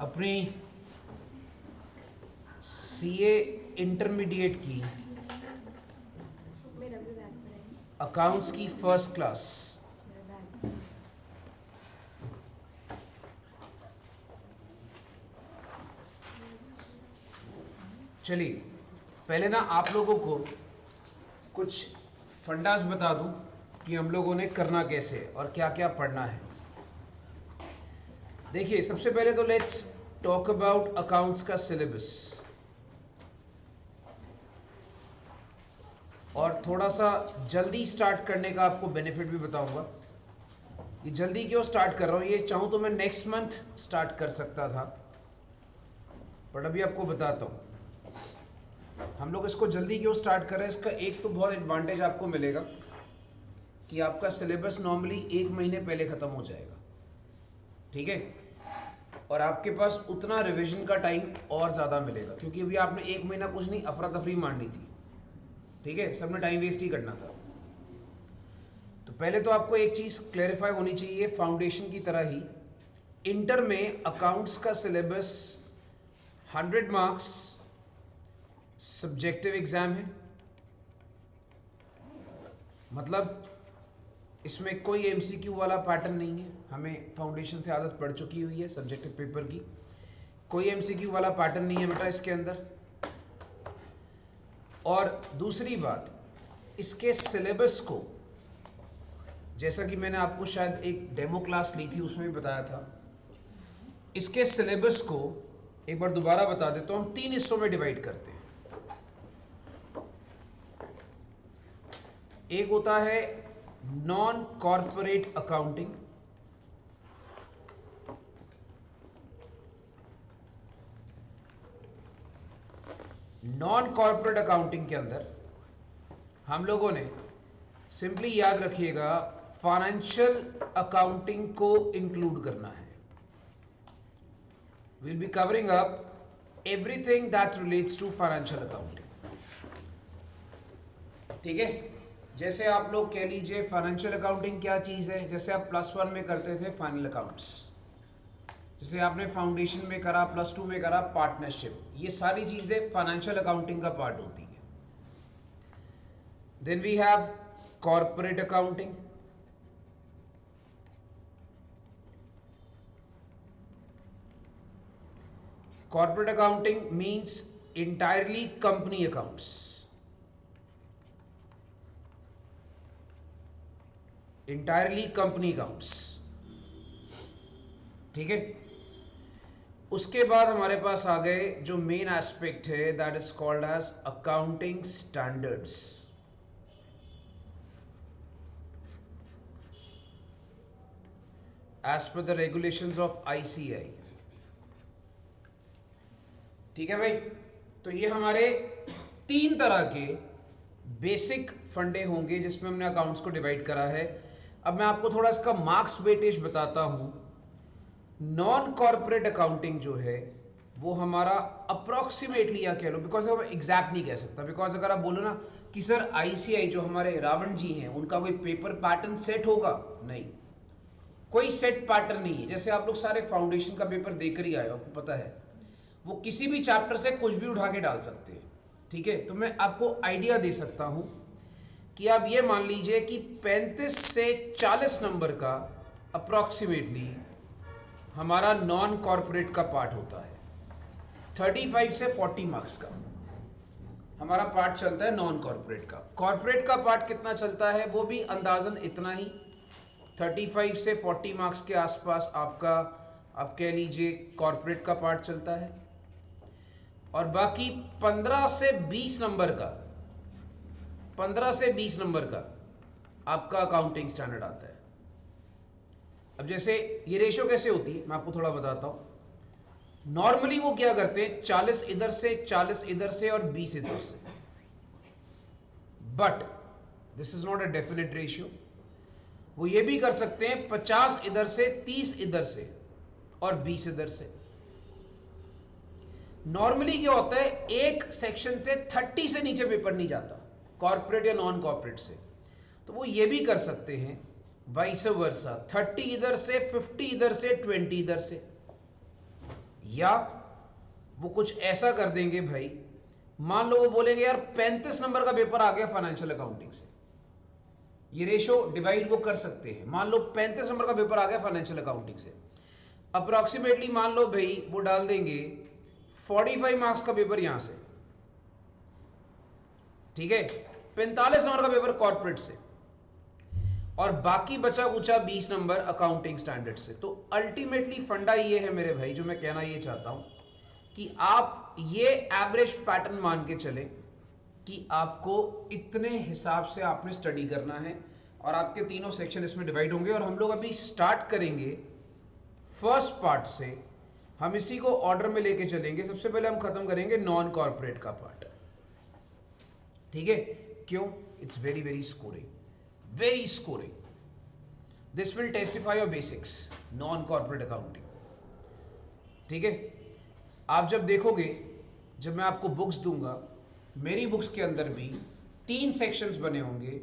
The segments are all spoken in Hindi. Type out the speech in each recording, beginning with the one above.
अपनी सीए इंटरमीडिएट की अकाउंट्स की फर्स्ट क्लास चलिए पहले ना आप लोगों को कुछ फंडास बता दूं कि हम लोगों ने करना कैसे है और क्या क्या पढ़ना है। देखिए सबसे पहले तो लेट्स टॉक अबाउट अकाउंट्स का सिलेबस और थोड़ा सा जल्दी स्टार्ट करने का आपको बेनिफिट भी बताऊंगा। ये जल्दी क्यों स्टार्ट कर रहा हूँ, ये चाहूँ तो मैं नेक्स्ट मंथ स्टार्ट कर सकता था, बट अभी आपको बताता हूँ हम लोग इसको जल्दी क्यों स्टार्ट कर रहे हैं। इसका एक तो बहुत एडवांटेज आपको मिलेगा कि आपका सिलेबस नॉर्मली 1 महीने पहले ख़त्म हो जाएगा, ठीक है, और आपके पास उतना रिवीजन का टाइम और ज़्यादा मिलेगा, क्योंकि अभी आपने 1 महीना कुछ नहीं अफरा तफरी मारनी थी, ठीक है, सबने टाइम वेस्ट ही करना था। तो पहले तो आपको एक चीज़ क्लैरिफाई होनी चाहिए, फाउंडेशन की तरह ही इंटर में अकाउंट्स का सिलेबस 100 मार्क्स सब्जेक्टिव एग्जाम है, मतलब इसमें कोई एमसीक्यू वाला पैटर्न नहीं है। हमें फाउंडेशन से आदत पड़ चुकी हुई है सब्जेक्टिव पेपर की, कोई एमसीक्यू वाला पैटर्न नहीं है बेटा इसके अंदर। और दूसरी बात, इसके सिलेबस को, जैसा कि मैंने आपको शायद एक डेमो क्लास ली थी उसमें भी बताया था, इसके सिलेबस को एक बार दोबारा बता देता हूँ। हम 3 हिस्सों में डिवाइड करते हैं। एक होता है non corporate accounting, non corporate accounting के अंदर हम लोगों ने सिंपली याद रखिएगा फाइनेंशियल अकाउंटिंग को इंक्लूड करना है। Will be covering up everything that relates to financial accounting, ठीक है। जैसे आप लोग कह लीजिए फाइनेंशियल अकाउंटिंग क्या चीज़ है, जैसे आप +1 में करते थे फाइनल अकाउंट्स, जैसे आपने फाउंडेशन में करा, +2 में करा पार्टनरशिप, ये सारी चीज़ें फाइनेंशियल अकाउंटिंग का पार्ट होती है। Then we have corporate accounting, corporate accounting means entirely company accounts, entirely company accounts, ठीक है। उसके बाद हमारे पास आ गए जो मेन एस्पेक्ट है, that is called as accounting standards. As per the regulations of ICI, ठीक है भाई। तो ये हमारे 3 तरह के बेसिक फंडे होंगे जिसमें हमने अकाउंट्स को डिवाइड करा है। अब मैं आपको थोड़ा इसका मार्क्स वेटेज बताता हूं। नॉन कॉर्पोरेट अकाउंटिंग जो है वो हमारा अप्रोक्सीमेटली, या कह लो, बिकॉज मैं एग्जैक्ट नहीं कह सकता, बिकॉज अगर आप बोलो ना कि सर आईसीआई जो हमारे रावण जी हैं उनका कोई पेपर पैटर्न सेट होगा, नहीं, कोई सेट पैटर्न नहीं है। जैसे आप लोग सारे फाउंडेशन का पेपर देकर ही आए हो, आपको पता है वो किसी भी चैप्टर से कुछ भी उठा के डाल सकते हैं, ठीक है। तो मैं आपको आइडिया दे सकता हूं कि आप ये मान लीजिए कि 35 से 40 नंबर का अप्रोक्सीमेटली हमारा नॉन कॉर्पोरेट का पार्ट होता है। 35 से 40 मार्क्स का हमारा पार्ट चलता है नॉन कॉर्पोरेट का। कॉर्पोरेट का पार्ट कितना चलता है वो भी अंदाजन इतना ही, 35 से 40 मार्क्स के आसपास आपका, आप कह लीजिए, कॉर्पोरेट का पार्ट चलता है। और बाकी 15 से 20 नंबर का, 15 से 20 नंबर का आपका अकाउंटिंग स्टैंडर्ड आता है। अब जैसे ये रेशो कैसे होती है मैं आपको थोड़ा बताता हूं। नॉर्मली वो क्या करते हैं, 40 इधर से, 40 इधर से और 20 इधर से, but this is not a definite ratio. वो ये भी कर सकते हैं 50 इधर से, 30 इधर से और 20 इधर से। नॉर्मली क्या होता है, एक सेक्शन से 30 से नीचे पेपर नहीं जाता, कॉर्पोरेट या नॉन कॉर्पोरेट से, तो वो ये भी कर सकते हैं वाइस वर्सा, 30 इधर से, 50 इधर से, 20 इधर से, या वो कुछ ऐसा कर देंगे भाई, मान लो वो बोलेंगे यार 35 नंबर का पेपर आ गया फाइनेंशियल अकाउंटिंग से, ये रेशो डिवाइड वो कर सकते हैं। मान लो 35 नंबर का पेपर आ गया फाइनेंशियल अकाउंटिंग से, अप्रोक्सीमेटली मान लो भाई वो डाल देंगे 45 मार्क्स का पेपर यहां से, ठीक है, 45 नंबर का पेपर कॉर्पोरेट से, और बाकी बचा कुचा 20 नंबर अकाउंटिंग स्टैंडर्ड से। तो अल्टीमेटली फंडा ये है मेरे भाई, जो मैं कहना ये चाहता हूं कि आप ये एवरेज पैटर्न मान के चले कि आपको इतने हिसाब से आपने स्टडी करना है, और आपके तीनों सेक्शन इसमें डिवाइड होंगे। और हम लोग अभी स्टार्ट करेंगे फर्स्ट पार्ट से, हम इसी को ऑर्डर में लेके चलेंगे। सबसे पहले हम खत्म करेंगे नॉन कॉर्पोरेट का पार्ट, ठीक है? क्यों? It's very very scoring, very scoring. This will testify your basics non corporate accounting, ठीक है? आप जब देखोगे, जब मैं आपको बुक्स दूंगा, मेरी बुक्स के अंदर भी 3 सेक्शंस बने होंगे,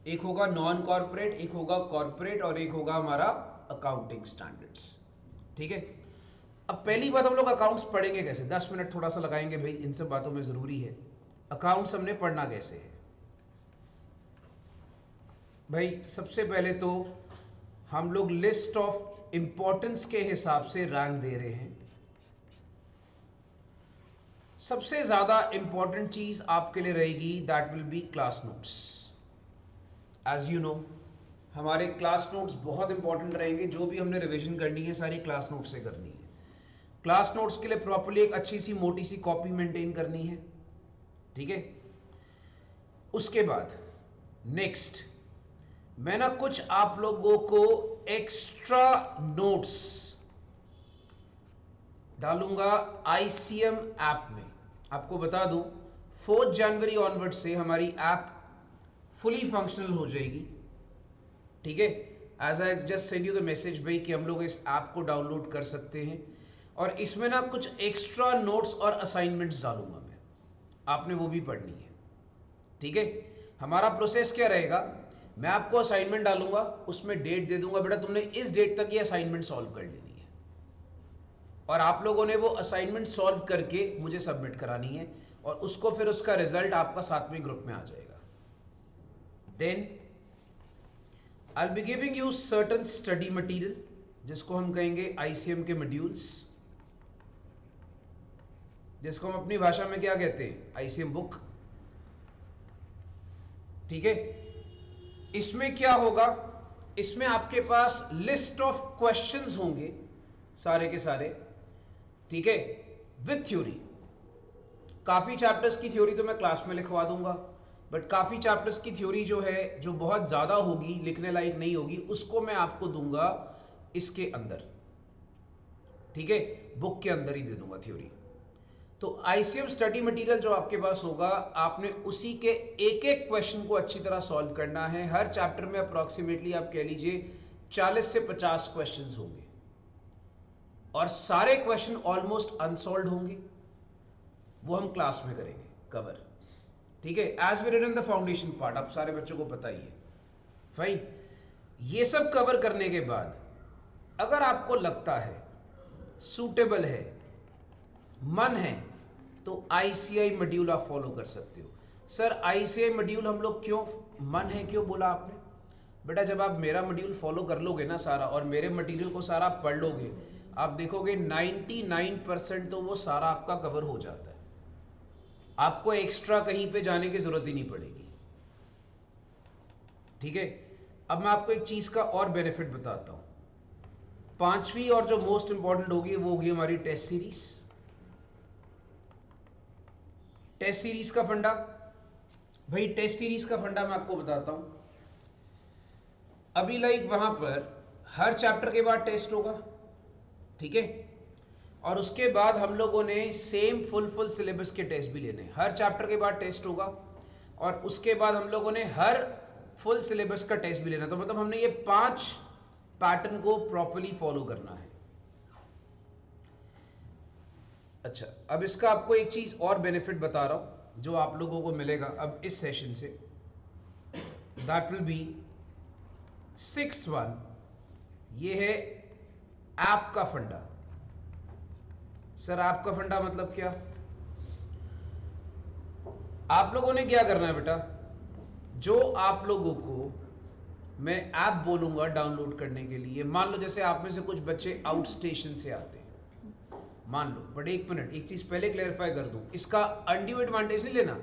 एक होगा नॉन कॉर्पोरेट, एक होगा कॉर्पोरेट, और एक होगा हमारा अकाउंटिंग स्टैंडर्ड्स, ठीक है? अब पहली बात, हम लोग अकाउंट्स पढ़ेंगे कैसे? 10 मिनट थोड़ा सा लगाएंगे भाई, इन सब बातों में जरूरी है। अकाउंट्स हमने पढ़ना कैसे है भाई? सबसे पहले तो हम लोग लिस्ट ऑफ इंपॉर्टेंस के हिसाब से रैंक दे रहे हैं। सबसे ज्यादा इंपॉर्टेंट चीज आपके लिए रहेगी, that will be class notes. As you know, हमारे क्लास नोट्स बहुत इंपॉर्टेंट रहेंगे। जो भी हमने रिवीजन करनी है सारी क्लास नोट्स से करनी है। क्लास नोट्स के लिए प्रॉपर्ली एक अच्छी सी मोटी सी कॉपी मेंटेन करनी है, ठीक है? उसके बाद नेक्स्ट मैं ना कुछ आप लोगों को एक्स्ट्रा नोट्स डालूंगा आईसीएम ऐप में। आपको बता दूं, 4 जनवरी ऑनवर्ड से हमारी ऐप फुली फंक्शनल हो जाएगी, ठीक है? As I just send you the message भाई कि हम लोग इस ऐप को डाउनलोड कर सकते हैं, और इसमें ना कुछ एक्स्ट्रा नोट्स और असाइनमेंट्स डालूंगा मैं, आपने वो भी पढ़नी है, ठीक है? हमारा प्रोसेस क्या रहेगा, मैं आपको असाइनमेंट डालूंगा, उसमें डेट दे दूंगा, बेटा तुमने इस डेट तक ये असाइनमेंट सॉल्व कर लेनी है, और आप लोगों ने वो असाइनमेंट सॉल्व करके मुझे सबमिट करानी है, और उसको फिर उसका रिजल्ट आपका साथ में ग्रुप में आ जाएगा। Then I will be giving you certain study material, जिसको हम कहेंगे आईसीएम के मॉड्यूल्स, जिसको हम अपनी भाषा में क्या कहते हैं, आईसीएम बुक, ठीक है? इसमें क्या होगा, इसमें आपके पास लिस्ट ऑफ क्वेश्चंस होंगे सारे के सारे, ठीक है? With theory. काफी चैप्टर्स की थ्योरी तो मैं क्लास में लिखवा दूंगा, बट काफी चैप्टर्स की थ्योरी जो है, जो बहुत ज्यादा होगी, लिखने लायक नहीं होगी, उसको मैं आपको दूंगा इसके अंदर, ठीक है? बुक के अंदर ही दे दूंगा थ्योरी। तो आईसीएम स्टडी मटेरियल जो आपके पास होगा, आपने उसी के एक एक क्वेश्चन को अच्छी तरह सॉल्व करना है। हर चैप्टर में अप्रोक्सीमेटली आप कह लीजिए 40 से 50 क्वेश्चंस होंगे, और सारे क्वेश्चन ऑलमोस्ट अनसॉल्व्ड होंगे, वो हम क्लास में करेंगे कवर, ठीक है? As we did in the foundation part, आप सारे बच्चों को पता ही है। फाइन, ये सब कवर करने के बाद अगर आपको लगता है सूटेबल है, मन है, तो आईसीआई मॉड्यूल आप फॉलो कर सकते हो। सर आईसीआई मॉड्यूल हम लोग क्यों, मन है क्यों बोला आपने? बेटा जब आप मेरा मॉड्यूल फॉलो कर लोगे ना सारा, और मेरे मटेरियल को सारा पढ़ लोगे, आप देखोगे 99% तो वो सारा आपका कवर हो जाता है। आपको एक्स्ट्रा कहीं पे जाने की जरूरत ही नहीं पड़ेगी, ठीक है? अब मैं आपको एक चीज का और बेनिफिट बताता हूं। 5वीं और जो मोस्ट इंपॉर्टेंट होगी वो होगी हमारी टेस्ट सीरीज। टेस्ट सीरीज का फंडा भाई, टेस्ट सीरीज का फंडा मैं आपको बताता हूं। अभी लाइक वहां पर हर चैप्टर के बाद टेस्ट होगा, ठीक है? और उसके बाद हम लोगों ने सेम फुल सिलेबस के टेस्ट भी लेने, हर चैप्टर के बाद टेस्ट होगा, और उसके बाद हम लोगों ने हर फुल सिलेबस का टेस्ट भी लेना। तो मतलब हमने ये 5 पैटर्न को प्रॉपर्ली फॉलो करना है। अच्छा, अब इसका आपको एक चीज और बेनिफिट बता रहा हूं जो आप लोगों को मिलेगा अब इस सेशन से, दैट विल बी 6-1, ये है ऐप का फंडा। सर आपका फंडा मतलब क्या? आप लोगों ने क्या करना है बेटा, जो आप लोगों को मैं ऐप बोलूंगा डाउनलोड करने के लिए, मान लो जैसे आप में से कुछ बच्चे आउट स्टेशन से आते हैं, मान लो, बट एक मिनट, एक चीज पहले क्लेरिफाई कर दूं, इसका अनड्यू एडवांटेज नहीं लेना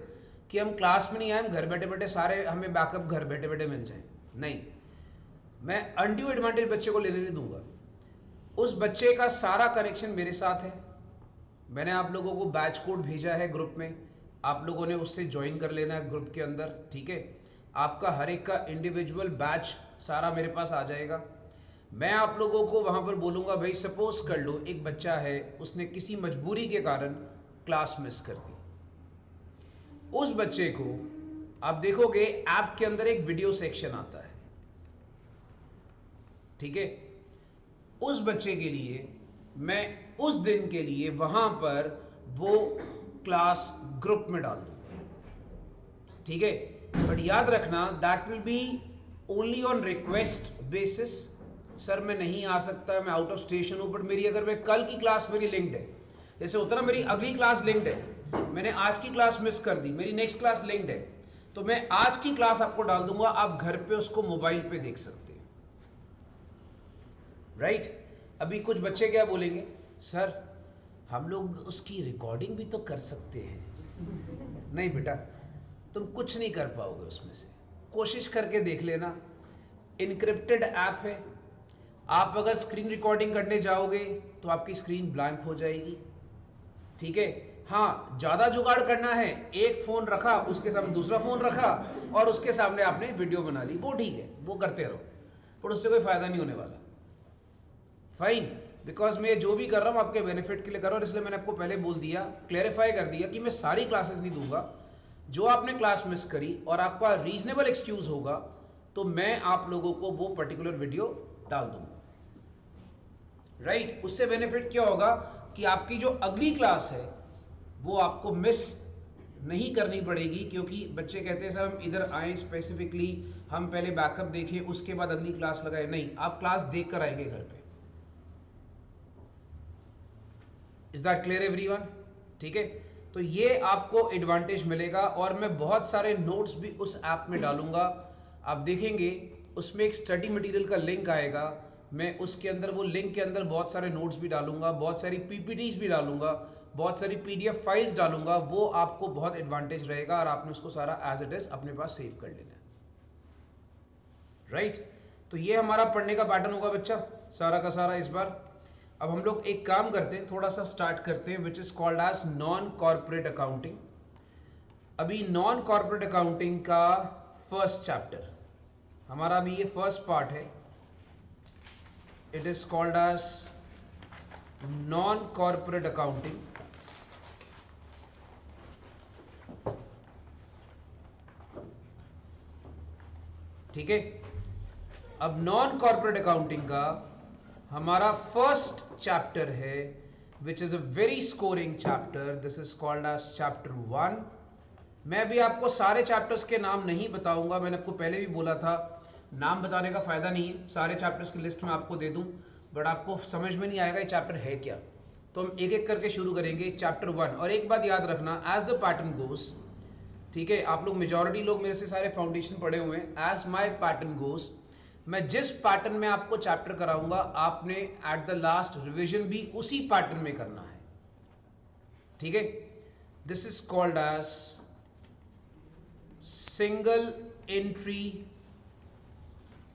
कि हम क्लास में नहीं आए, हम घर बैठे बैठे सारे हमें बैकअप घर बैठे बैठे मिल जाए, नहीं, मैं अनड्यू एडवांटेज बच्चे को लेने नहीं दूंगा। उस बच्चे का सारा कनेक्शन मेरे साथ है, मैंने आप लोगों को बैच कोड भेजा है ग्रुप में, आप लोगों ने उससे ज्वाइन कर लेना है ग्रुप के अंदर, ठीक है? आपका हर एक का इंडिविजुअल बैच सारा मेरे पास आ जाएगा। मैं आप लोगों को वहां पर बोलूंगा, भाई सपोज कर लो एक बच्चा है, उसने किसी मजबूरी के कारण क्लास मिस कर दी, उस बच्चे को आप देखोगे ऐप के अंदर एक वीडियो सेक्शन आता है, ठीक है? उस बच्चे के लिए मैं उस दिन के लिए वहां पर वो क्लास ग्रुप में डाल दूंगा, ठीक है? बट याद रखना that will B only on request basis. Sir मैं नहीं आ सकता, मैं आउट ऑफ स्टेशन हूं, बट मेरी अगर मैं कल की क्लास मेरी लिंक्ड है, जैसे होता ना मेरी अगली क्लास लिंक्ड है, मैंने आज की क्लास मिस कर दी, मेरी नेक्स्ट क्लास लिंक्ड है, तो मैं आज की क्लास आपको डाल दूंगा, आप घर पे उसको मोबाइल पे देख सकते हैं, राइट? अभी कुछ बच्चे क्या बोलेंगे, सर हम लोग उसकी रिकॉर्डिंग भी तो कर सकते हैं। नहीं बेटा, तुम कुछ नहीं कर पाओगे उसमें से, कोशिश करके देख लेना, इनक्रिप्टेड ऐप है, आप अगर स्क्रीन रिकॉर्डिंग करने जाओगे तो आपकी स्क्रीन ब्लैंक हो जाएगी, ठीक है? हाँ, ज्यादा जुगाड़ करना है, एक फोन रखा, उसके सामने दूसरा फोन रखा और उसके सामने आपने वीडियो बना ली, वो ठीक है, वो करते रहो, पर उससे कोई फायदा नहीं होने वाला। फाइन, बिकॉज मैं जो भी कर रहा हूं आपके बेनिफिट के लिए कर रहा हूं, इसलिए मैंने आपको पहले बोल दिया, क्लेरिफाई कर दिया कि मैं सारी क्लासेस नहीं दूंगा, जो आपने क्लास मिस करी और आपका रीजनेबल एक्सक्यूज होगा तो मैं आप लोगों को वो पर्टिकुलर वीडियो डाल दूंगा, राइट? उससे बेनिफिट क्या होगा कि आपकी जो अगली क्लास है वो आपको मिस नहीं करनी पड़ेगी, क्योंकि बच्चे कहते हैं सर हम इधर आए स्पेसिफिकली, हम पहले बैकअप देखें उसके बाद अगली क्लास लगाए, नहीं, आप क्लास देख कर आएंगे घर पे। Is that clear everyone? ठीक है, तो ये आपको एडवांटेज मिलेगा, और मैं बहुत सारे नोट्स भी उस ऐप में डालूंगा, आप देखेंगे उसमें एक स्टडी मटेरियल का लिंक आएगा, मैं उसके अंदर वो लिंक के अंदर बहुत सारे नोट्स भी डालूंगा, बहुत सारी पीपीटीज भी डालूंगा, बहुत सारी पीडीएफ फाइल्स डालूंगा, वो आपको बहुत एडवांटेज रहेगा और आपने उसको सारा एज इट इज अपने पास सेव कर लेना है, राइट? तो ये हमारा पढ़ने का पैटर्न होगा बच्चा, सारा का सारा इस बार। अब हम लोग एक काम करते हैं, थोड़ा सा स्टार्ट करते हैं, which is called as non corporate accounting. अभी नॉन कॉर्पोरेट अकाउंटिंग का फर्स्ट चैप्टर हमारा, अभी ये फर्स्ट पार्ट है, it is called as non corporate accounting. ठीक है, अब नॉन कॉर्पोरेट अकाउंटिंग का हमारा फर्स्ट चैप्टर है, which is a very scoring chapter, this is called as chapter 1। मैं भी आपको सारे चैप्टर्स के नाम नहीं बताऊंगा, मैंने आपको पहले भी बोला था नाम बताने का फायदा नहीं है, सारे चैप्टर्स की लिस्ट में आपको दे दूं, बट आपको समझ में नहीं आएगा ये चैप्टर है क्या, तो हम एक एक करके शुरू करेंगे चैप्टर 1। और एक बात याद रखना, एज द पैटर्न गोस, ठीक है, आप लोग मेजॉरिटी लोग मेरे से सारे फाउंडेशन पढ़े हुए हैं, एज माई पैटर्न गोस, मैं जिस पैटर्न में आपको चैप्टर कराऊंगा आपने एट द लास्ट रिवीजन भी उसी पैटर्न में करना है, ठीक है? This is called as single entry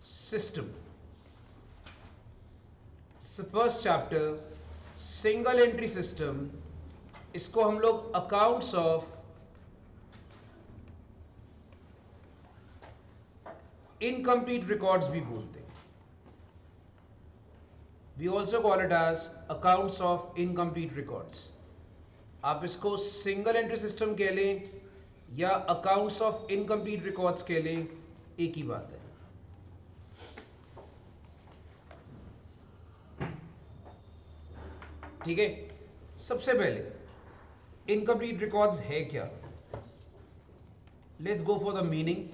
system, first chapter single entry system, इसको हम लोग अकाउंट्स ऑफ इनकम्प्लीट रिकॉर्ड्स भी बोलते हैं, we also call it as accounts of incomplete records. आप इसको सिंगल एंट्री सिस्टम कह लें या अकाउंट्स ऑफ इनकम्प्लीट रिकॉर्ड्स कह लें, एक ही बात है, ठीक है? सबसे पहले इनकम्प्लीट रिकॉर्ड्स है क्या, let's go for the meaning.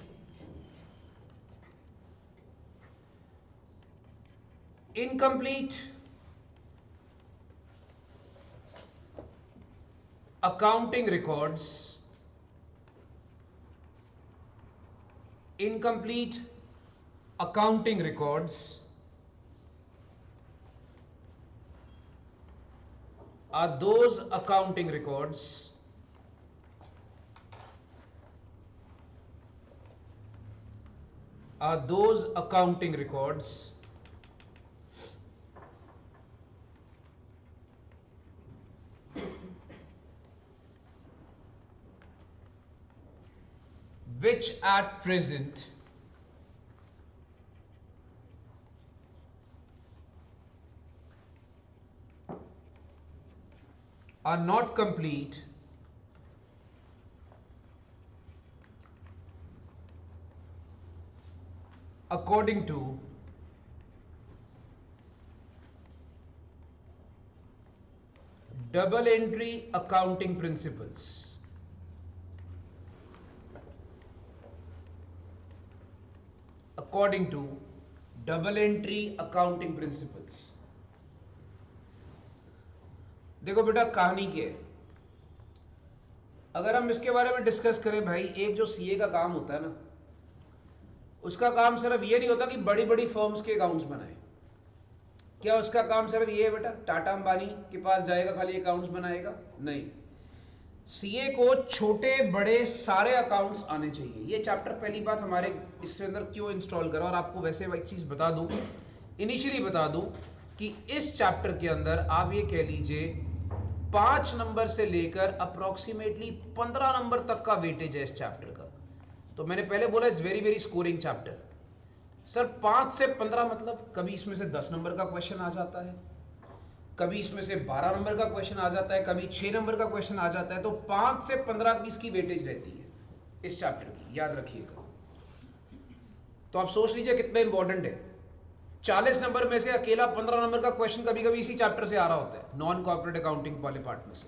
Incomplete accounting records, incomplete accounting records are those accounting records which at present are not complete according to double entry accounting principles. According to double entry accounting principles. देखो बेटा कहानी क्या है, अगर हम इसके बारे में डिस्कस करें भाई, एक जो सीए का काम होता है ना, उसका काम सिर्फ ये नहीं होता कि बड़ी बड़ी फर्म्स के अकाउंट्स बनाए। क्या उसका काम सिर्फ ये है बेटा टाटा अंबानी के पास जाएगा खाली अकाउंट्स बनाएगा? नहीं, सीए को छोटे बड़े सारे अकाउंट्स आने चाहिए। ये चैप्टर पहली बात हमारे इसके अंदर क्यों इंस्टॉल करा, और आपको वैसे एक चीज बता दूं, इनिशियली बता दूं कि इस चैप्टर के अंदर आप ये कह लीजिए 5 नंबर से लेकर अप्रोक्सीमेटली 15 नंबर तक का वेटेज है इस चैप्टर का। तो मैंने पहले बोला it's very very scoring chapter. Sir 5 से 15 मतलब कभी इसमें से 10 नंबर का क्वेश्चन आ जाता है, कभी इसमें से 12 नंबर का क्वेश्चन आ जाता है, कभी 6 नंबर का क्वेश्चन आ जाता है। तो 5 से 15 की इसकी वेटेज रहती है इस चैप्टर की, याद रखिएगा। तो आप सोच लीजिए कितना इंपॉर्टेंट है। 40 नंबर में से अकेला 15 नंबर का क्वेश्चन कभी कभी इसी चैप्टर से आ रहा होता है, नॉन कॉर्पोरेट अकाउंटिंग वाले पार्ट में से।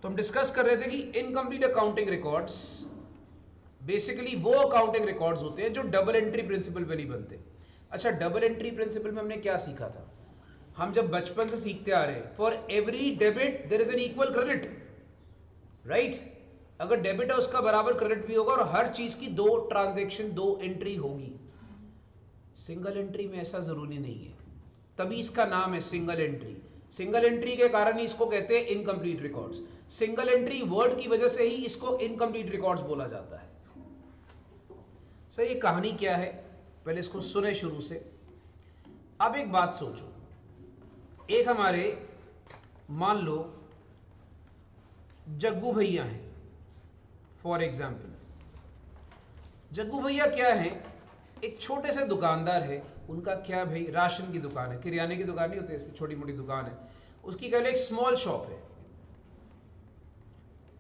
तो हम डिस्कस कर रहे थे कि इनकम्प्लीट अकाउंटिंग रिकॉर्ड्स बेसिकली वो अकाउंटिंग रिकॉर्ड्स होते हैं जो डबल एंट्री प्रिंसिपल पे नहीं बनते। अच्छा, डबल एंट्री प्रिंसिपल में हमने क्या सीखा था? हम जब बचपन से सीखते आ रहे हैं, for every debit there is an equal credit, right? अगर डेबिट है उसका बराबर क्रेडिट भी होगा, और हर चीज की 2 ट्रांजेक्शन 2 एंट्री होगी। सिंगल एंट्री में ऐसा जरूरी नहीं है, तभी इसका नाम है सिंगल एंट्री। सिंगल एंट्री के कारण ही इसको कहते हैं incomplete records. Single entry word की वजह से ही इसको इनकम्प्लीट रिकॉर्ड्स बोला जाता है। सर ये कहानी क्या है, पहले इसको सुने शुरू से। अब एक बात सोचो, एक हमारे मान लो जग्गू भैया हैं, फॉर एग्जाम्पल। जग्गू भैया क्या है, एक छोटे से दुकानदार है। उनका क्या भाई, राशन की दुकान है, किराने की दुकान नहीं होती, ऐसी छोटी मोटी दुकान है उसकी। कह लो एक स्मॉल शॉप है।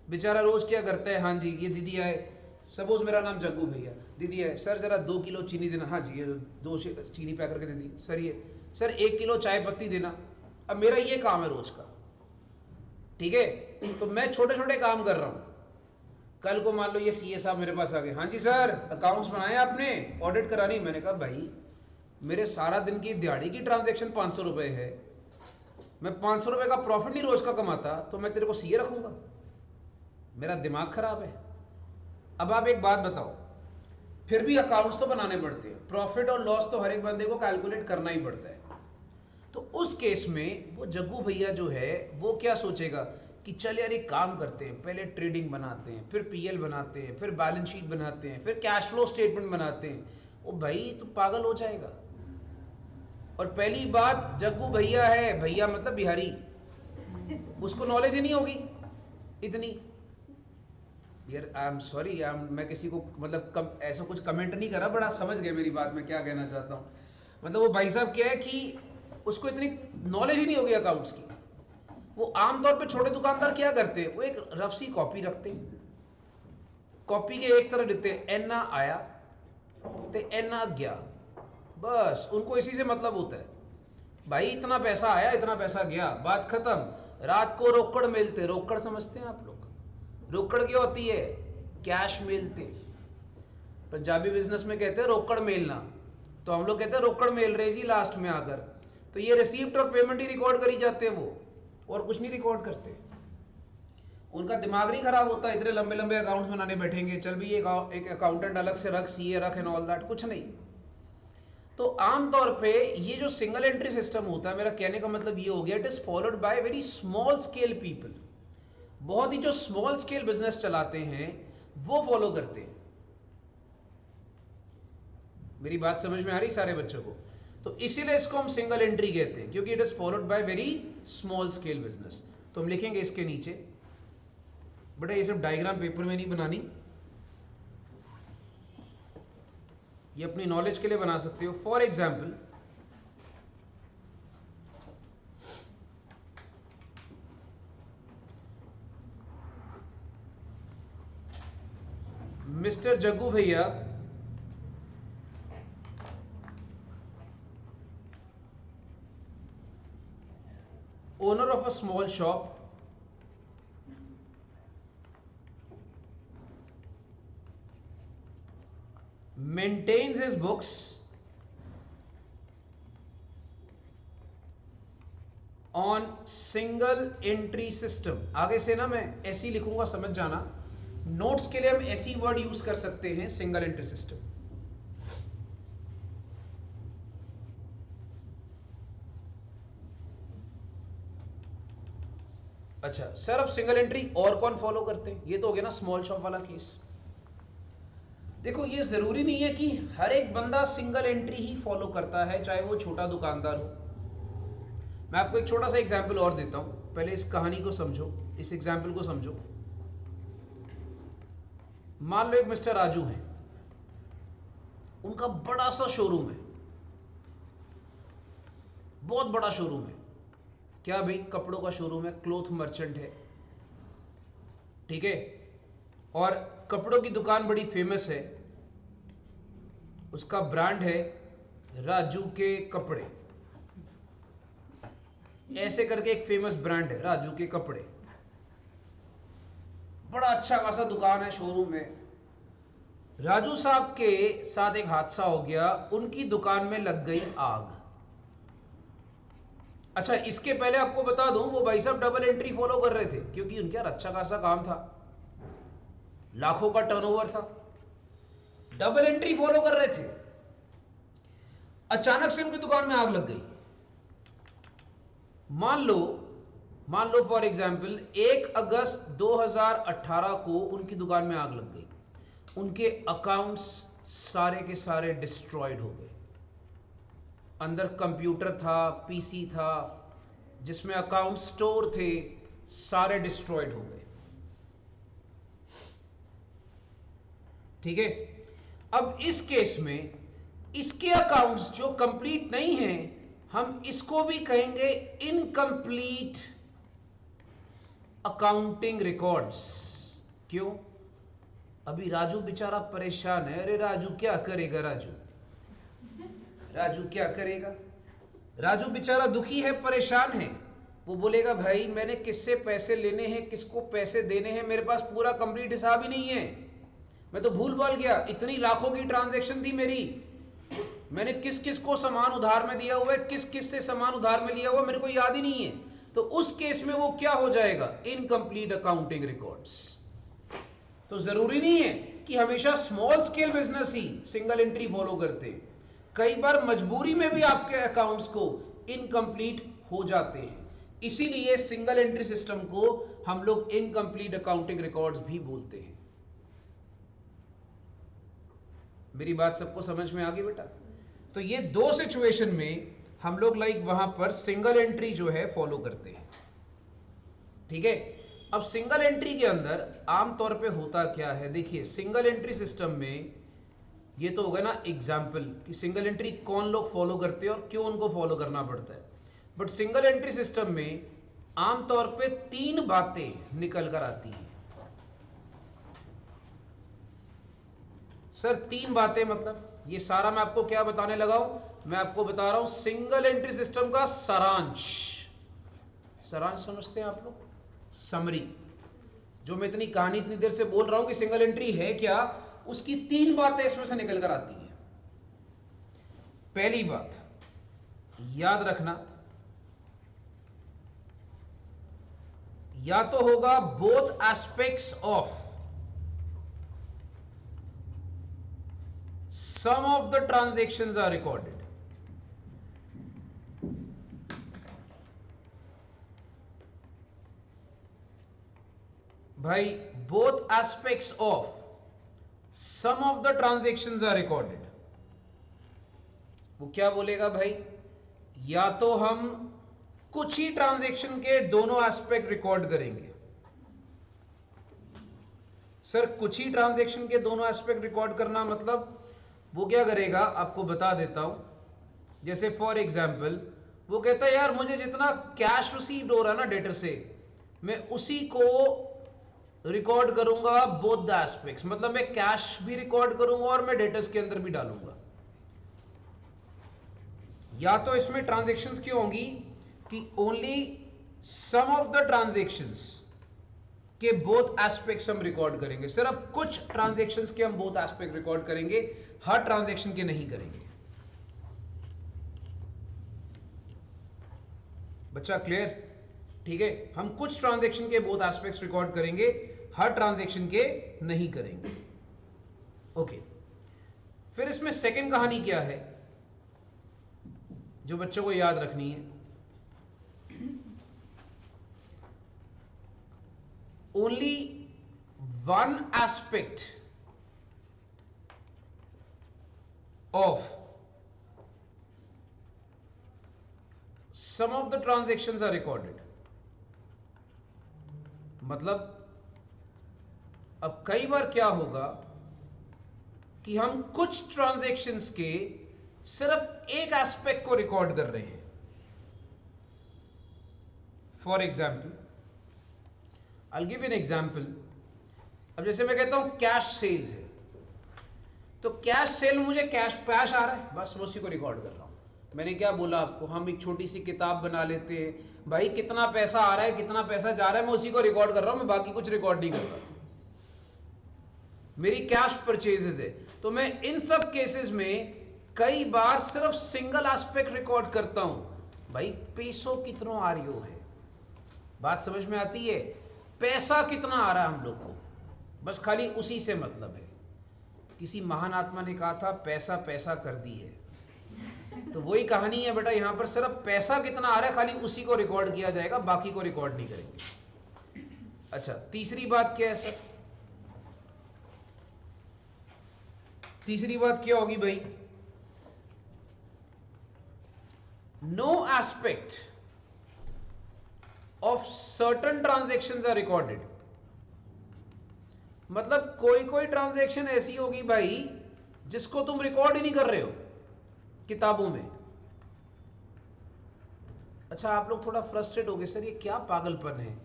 बेचारा रोज क्या करता है, हाँ जी ये दीदी आए, सपोज मेरा नाम जग्गू भैया, दीदी है, सर जरा 2 किलो चीनी देना। हाँ जी, ये 2 चीनी पैक करके दे दी। सर ये, सर 1 किलो चाय पत्ती देना। अब मेरा ये काम है रोज का, ठीक है? तो मैं छोटे छोटे काम कर रहा हूं। कल को मान लो ये सीए साहब मेरे पास आ गए, हाँ जी सर अकाउंट्स बनाए आपने, ऑडिट करानी। मैंने कहा भाई मेरे सारा दिन की दिहाड़ी की ट्रांजेक्शन 500 रुपए है, मैं 500 रुपए का प्रॉफिट नहीं रोज का कमाता, तो मैं तेरे को सीए रखूंगा? मेरा दिमाग खराब है। अब आप एक बात बताओ, फिर भी अकाउंट्स तो बनाने पड़ते हैं, प्रॉफिट और लॉस तो हर एक बंदे को कैलकुलेट करना ही पड़ता है। तो उस केस में वो जग्गू भैया जो है वो क्या सोचेगा कि चल यार एक काम करते हैं, पहले ट्रेडिंग बनाते हैं, फिर पीएल बनाते हैं, फिर बैलेंस शीट बनाते हैं, फिर कैश फ्लो स्टेटमेंट बनाते हैं। ओ भाई तू पागल हो जाएगा। और पहली बात जग्गू भैया है, भैया मतलब बिहारी, उसको नॉलेज ही नहीं होगी इतनी। यार आई एम सॉरी, मैं किसी को मतलब ऐसा कुछ कमेंट नहीं करा, बड़ा समझ गए मेरी बात, मैं क्या कहना चाहता हूँ। मतलब वो भाई साहब क्या है कि उसको इतनी नॉलेज ही नहीं होगी अकाउंट्स की। वो आमतौर पे छोटे दुकानदार क्या करते हैं, वो एक रफ सी कॉपी रखते हैं, कॉपी के एक तरफ लिखते हैं एना आया ते एना गया, बस उनको इसी से मतलब होता है। भाई इतना पैसा आया इतना पैसा गया, बात खत्म। रात को रोकड़ मिलते, रोकड़ समझते हैं आप लोग? रोकड़ क्या होती है? कैश मिलते। पंजाबी बिजनेस में कहते हैं रोकड़ मेलना, तो हम लोग कहते हैं रोकड़ मेल रहे जी लास्ट में आकर। तो ये रिसीप्ट और पेमेंट ही रिकॉर्ड करी जाते हैं वो, और कुछ नहीं रिकॉर्ड करते। उनका दिमाग नहीं खराब होता, इतने लंबे लंबे अकाउंट्स बनाने बैठेंगे, चल भी एक अकाउंटेंट अलग से रख, सीए रख एंड ऑल दैट, कुछ नहीं। तो आमतौर पे ये जो सिंगल एंट्री सिस्टम होता है, मेरा कहने का मतलब ये हो गया, it is followed by very small scale people. बहुत ही जो स्मॉल स्केल बिजनेस चलाते हैं वो फॉलो करते हैं। मेरी बात समझ में आ रही सारे बच्चों को? तो इसीलिए इसको हम सिंगल एंट्री कहते हैं, क्योंकि it is followed by very small scale business. तो हम लिखेंगे इसके नीचे, बेटा ये सब डायग्राम पेपर में नहीं बनानी, ये अपनी नॉलेज के लिए बना सकते हो। फॉर एग्जाम्पल, मिस्टर जग्गू भैया owner of a small shop maintains his books on single entry system। आगे से ना मैं ऐसी लिखूंगा, समझ जाना, नोट्स के लिए हम ऐसी वर्ड यूज कर सकते हैं, सिंगल एंट्री सिस्टम। अच्छा सर, अब सिंगल एंट्री और कौन फॉलो करते हैं? ये तो हो गया ना स्मॉल शॉप वाला केस। देखो ये जरूरी नहीं है कि हर एक बंदा सिंगल एंट्री ही फॉलो करता है, चाहे वो छोटा दुकानदार हो। मैं आपको एक छोटा सा एग्जाम्पल और देता हूं, पहले इस कहानी को समझो, इस एग्जाम्पल को समझो। मान लो एक मिस्टर राजू है, उनका बड़ा सा शोरूम है, बहुत बड़ा शोरूम है। क्या भाई? कपड़ों का शोरूम है, क्लोथ मर्चेंट है, ठीक है। और कपड़ों की दुकान बड़ी फेमस है, उसका ब्रांड है राजू के कपड़े, ऐसे करके एक फेमस ब्रांड है राजू के कपड़े। बड़ा अच्छा खासा दुकान है, शोरूम है। राजू साहब के साथ एक हादसा हो गया, उनकी दुकान में लग गई आग। अच्छा इसके पहले आपको बता दूं, वो भाई साहब डबल एंट्री फॉलो कर रहे थे, क्योंकि उनके यार अच्छा खासा काम था, लाखों का टर्नओवर था, डबल एंट्री फॉलो कर रहे थे। अचानक से उनकी दुकान में आग लग गई। मान लो फॉर एग्जाम्पल 1 अगस्त 2018 को उनकी दुकान में आग लग गई, उनके अकाउंट्स सारे के सारे डिस्ट्रॉयड हो गए। अंदर कंप्यूटर था, पीसी था, जिसमें अकाउंट स्टोर थे, सारे डिस्ट्रॉयड हो गए, ठीक है। अब इस केस में इसके अकाउंट्स जो कंप्लीट नहीं हैं, हम इसको भी कहेंगे इनकम्प्लीट अकाउंटिंग रिकॉर्ड्स। क्यों? अभी राजू बेचारा परेशान है। अरे राजू क्या करेगा, राजू क्या करेगा? राजू बेचारा दुखी है, परेशान है। वो बोलेगा भाई मैंने किससे पैसे लेने हैं, किसको पैसे देने हैं, मेरे पास पूरा कंप्लीट हिसाब ही नहीं है, मैं तो भूल भाल गया, इतनी लाखों की ट्रांजैक्शन थी मेरी, मैंने किस किस को सामान उधार में दिया हुआ है, किस किस से सामान उधार में लिया हुआ, मेरे को याद ही नहीं है। तो उस केस में वो क्या हो जाएगा? Incomplete accounting records. तो जरूरी नहीं है कि हमेशा स्मॉल स्केल बिजनेस ही सिंगल एंट्री फॉलो करते हैं, कई बार मजबूरी में भी आपके अकाउंट्स को इनकम्प्लीट हो जाते हैं। इसीलिए सिंगल एंट्री सिस्टम को हम लोग इनकम्प्लीट अकाउंटिंग रिकॉर्ड्स भी बोलते हैं। मेरी बात सबको समझ में आ गई बेटा? तो ये दो सिचुएशन में हम लोग लाइक वहां पर सिंगल एंट्री जो है फॉलो करते हैं, ठीक है। अब सिंगल एंट्री के अंदर आमतौर पे होता क्या है, देखिए सिंगल एंट्री सिस्टम में ये तो होगा ना एग्जाम्पल कि सिंगल एंट्री कौन लोग फॉलो करते हैं और क्यों उनको फॉलो करना पड़ता है। बट सिंगल एंट्री सिस्टम में आमतौर पे 3 बातें निकल कर आती हैं। सर 3 बातें मतलब ये सारा मैं आपको क्या बताने लगा हूं? मैं आपको बता रहा हूं सिंगल एंट्री सिस्टम का सारांश। सारांश समझते हैं आप लोग? समरी। जो मैं इतनी कहानी इतनी देर से बोल रहा हूं कि सिंगल एंट्री है क्या, उसकी 3 बातें इसमें से निकल कर आती हैं। पहली बात याद रखना, या तो होगा both aspects of some of the transactions are recorded, भाई both aspects of some of the transactions are recorded, वो क्या बोलेगा भाई, या तो हम कुछ ही ट्रांजैक्शन के दोनों एस्पेक्ट रिकॉर्ड करेंगे। सर कुछ ही ट्रांजैक्शन के दोनों एस्पेक्ट रिकॉर्ड करना मतलब वो क्या करेगा, आपको बता देता हूं। जैसे फॉर एग्जांपल वो कहता है यार मुझे जितना कैश रिसीव्ड हो रहा है ना डेटर से, मैं उसी को रिकॉर्ड करूंगा बोथ द एस्पेक्ट्स, मतलब मैं कैश भी रिकॉर्ड करूंगा और मैं डेटर्स के अंदर भी डालूंगा। या तो इसमें ट्रांजैक्शंस क्यों होंगी कि only some of the transactions के बोथ एस्पेक्ट्स हम रिकॉर्ड करेंगे, सिर्फ कुछ ट्रांजैक्शंस के हम बोथ एस्पेक्ट रिकॉर्ड करेंगे, हर ट्रांजैक्शन के नहीं करेंगे। बच्चा क्लियर? ठीक है, हम कुछ ट्रांजैक्शन के बोथ एस्पेक्ट्स रिकॉर्ड करेंगे, हर ट्रांजैक्शन के नहीं करेंगे। ओके, फिर इसमें सेकंड कहानी क्या है जो बच्चों को याद रखनी है, only one aspect of some of the transactions are recorded. मतलब अब कई बार क्या होगा कि हम कुछ ट्रांजैक्शंस के सिर्फ एक एस्पेक्ट को रिकॉर्ड कर रहे हैं। For example I will give an example. अब जैसे मैं कहता हूं कैश सेल्स है, तो कैश सेल में मुझे कैश आ रहा है, बस मैं उसी को रिकॉर्ड कर रहा हूं। मैंने क्या बोला आपको, हम एक छोटी सी किताब बना लेते हैं, भाई कितना पैसा आ रहा है कितना पैसा जा रहा है, मैं उसी को रिकॉर्ड कर रहा हूं, मैं बाकी कुछ रिकॉर्ड नहीं कर रहा। मेरी कैश परचेजेस है, तो मैं इन सब केसेस में कई बार सिर्फ सिंगल एस्पेक्ट रिकॉर्ड करता हूं, भाई पैसों कितना आ रही हो है। बात समझ में आती है? पैसा कितना आ रहा है हम लोग को, बस खाली उसी से मतलब है। किसी महान आत्मा ने कहा था पैसा पैसा कर दी है, तो वही कहानी है बेटा, यहां पर सिर्फ पैसा कितना आ रहा है खाली उसी को रिकॉर्ड किया जाएगा, बाकी को रिकॉर्ड नहीं करेंगे। अच्छा, तीसरी बात क्या है सर? तीसरी बात क्या होगी भाई, no aspect of certain transactions are recorded. मतलब कोई कोई ट्रांजैक्शन ऐसी होगी भाई जिसको तुम रिकॉर्ड ही नहीं कर रहे हो किताबों में। अच्छा, आप लोग थोड़ा फ्रस्ट्रेट हो गए, सर ये क्या पागलपन है।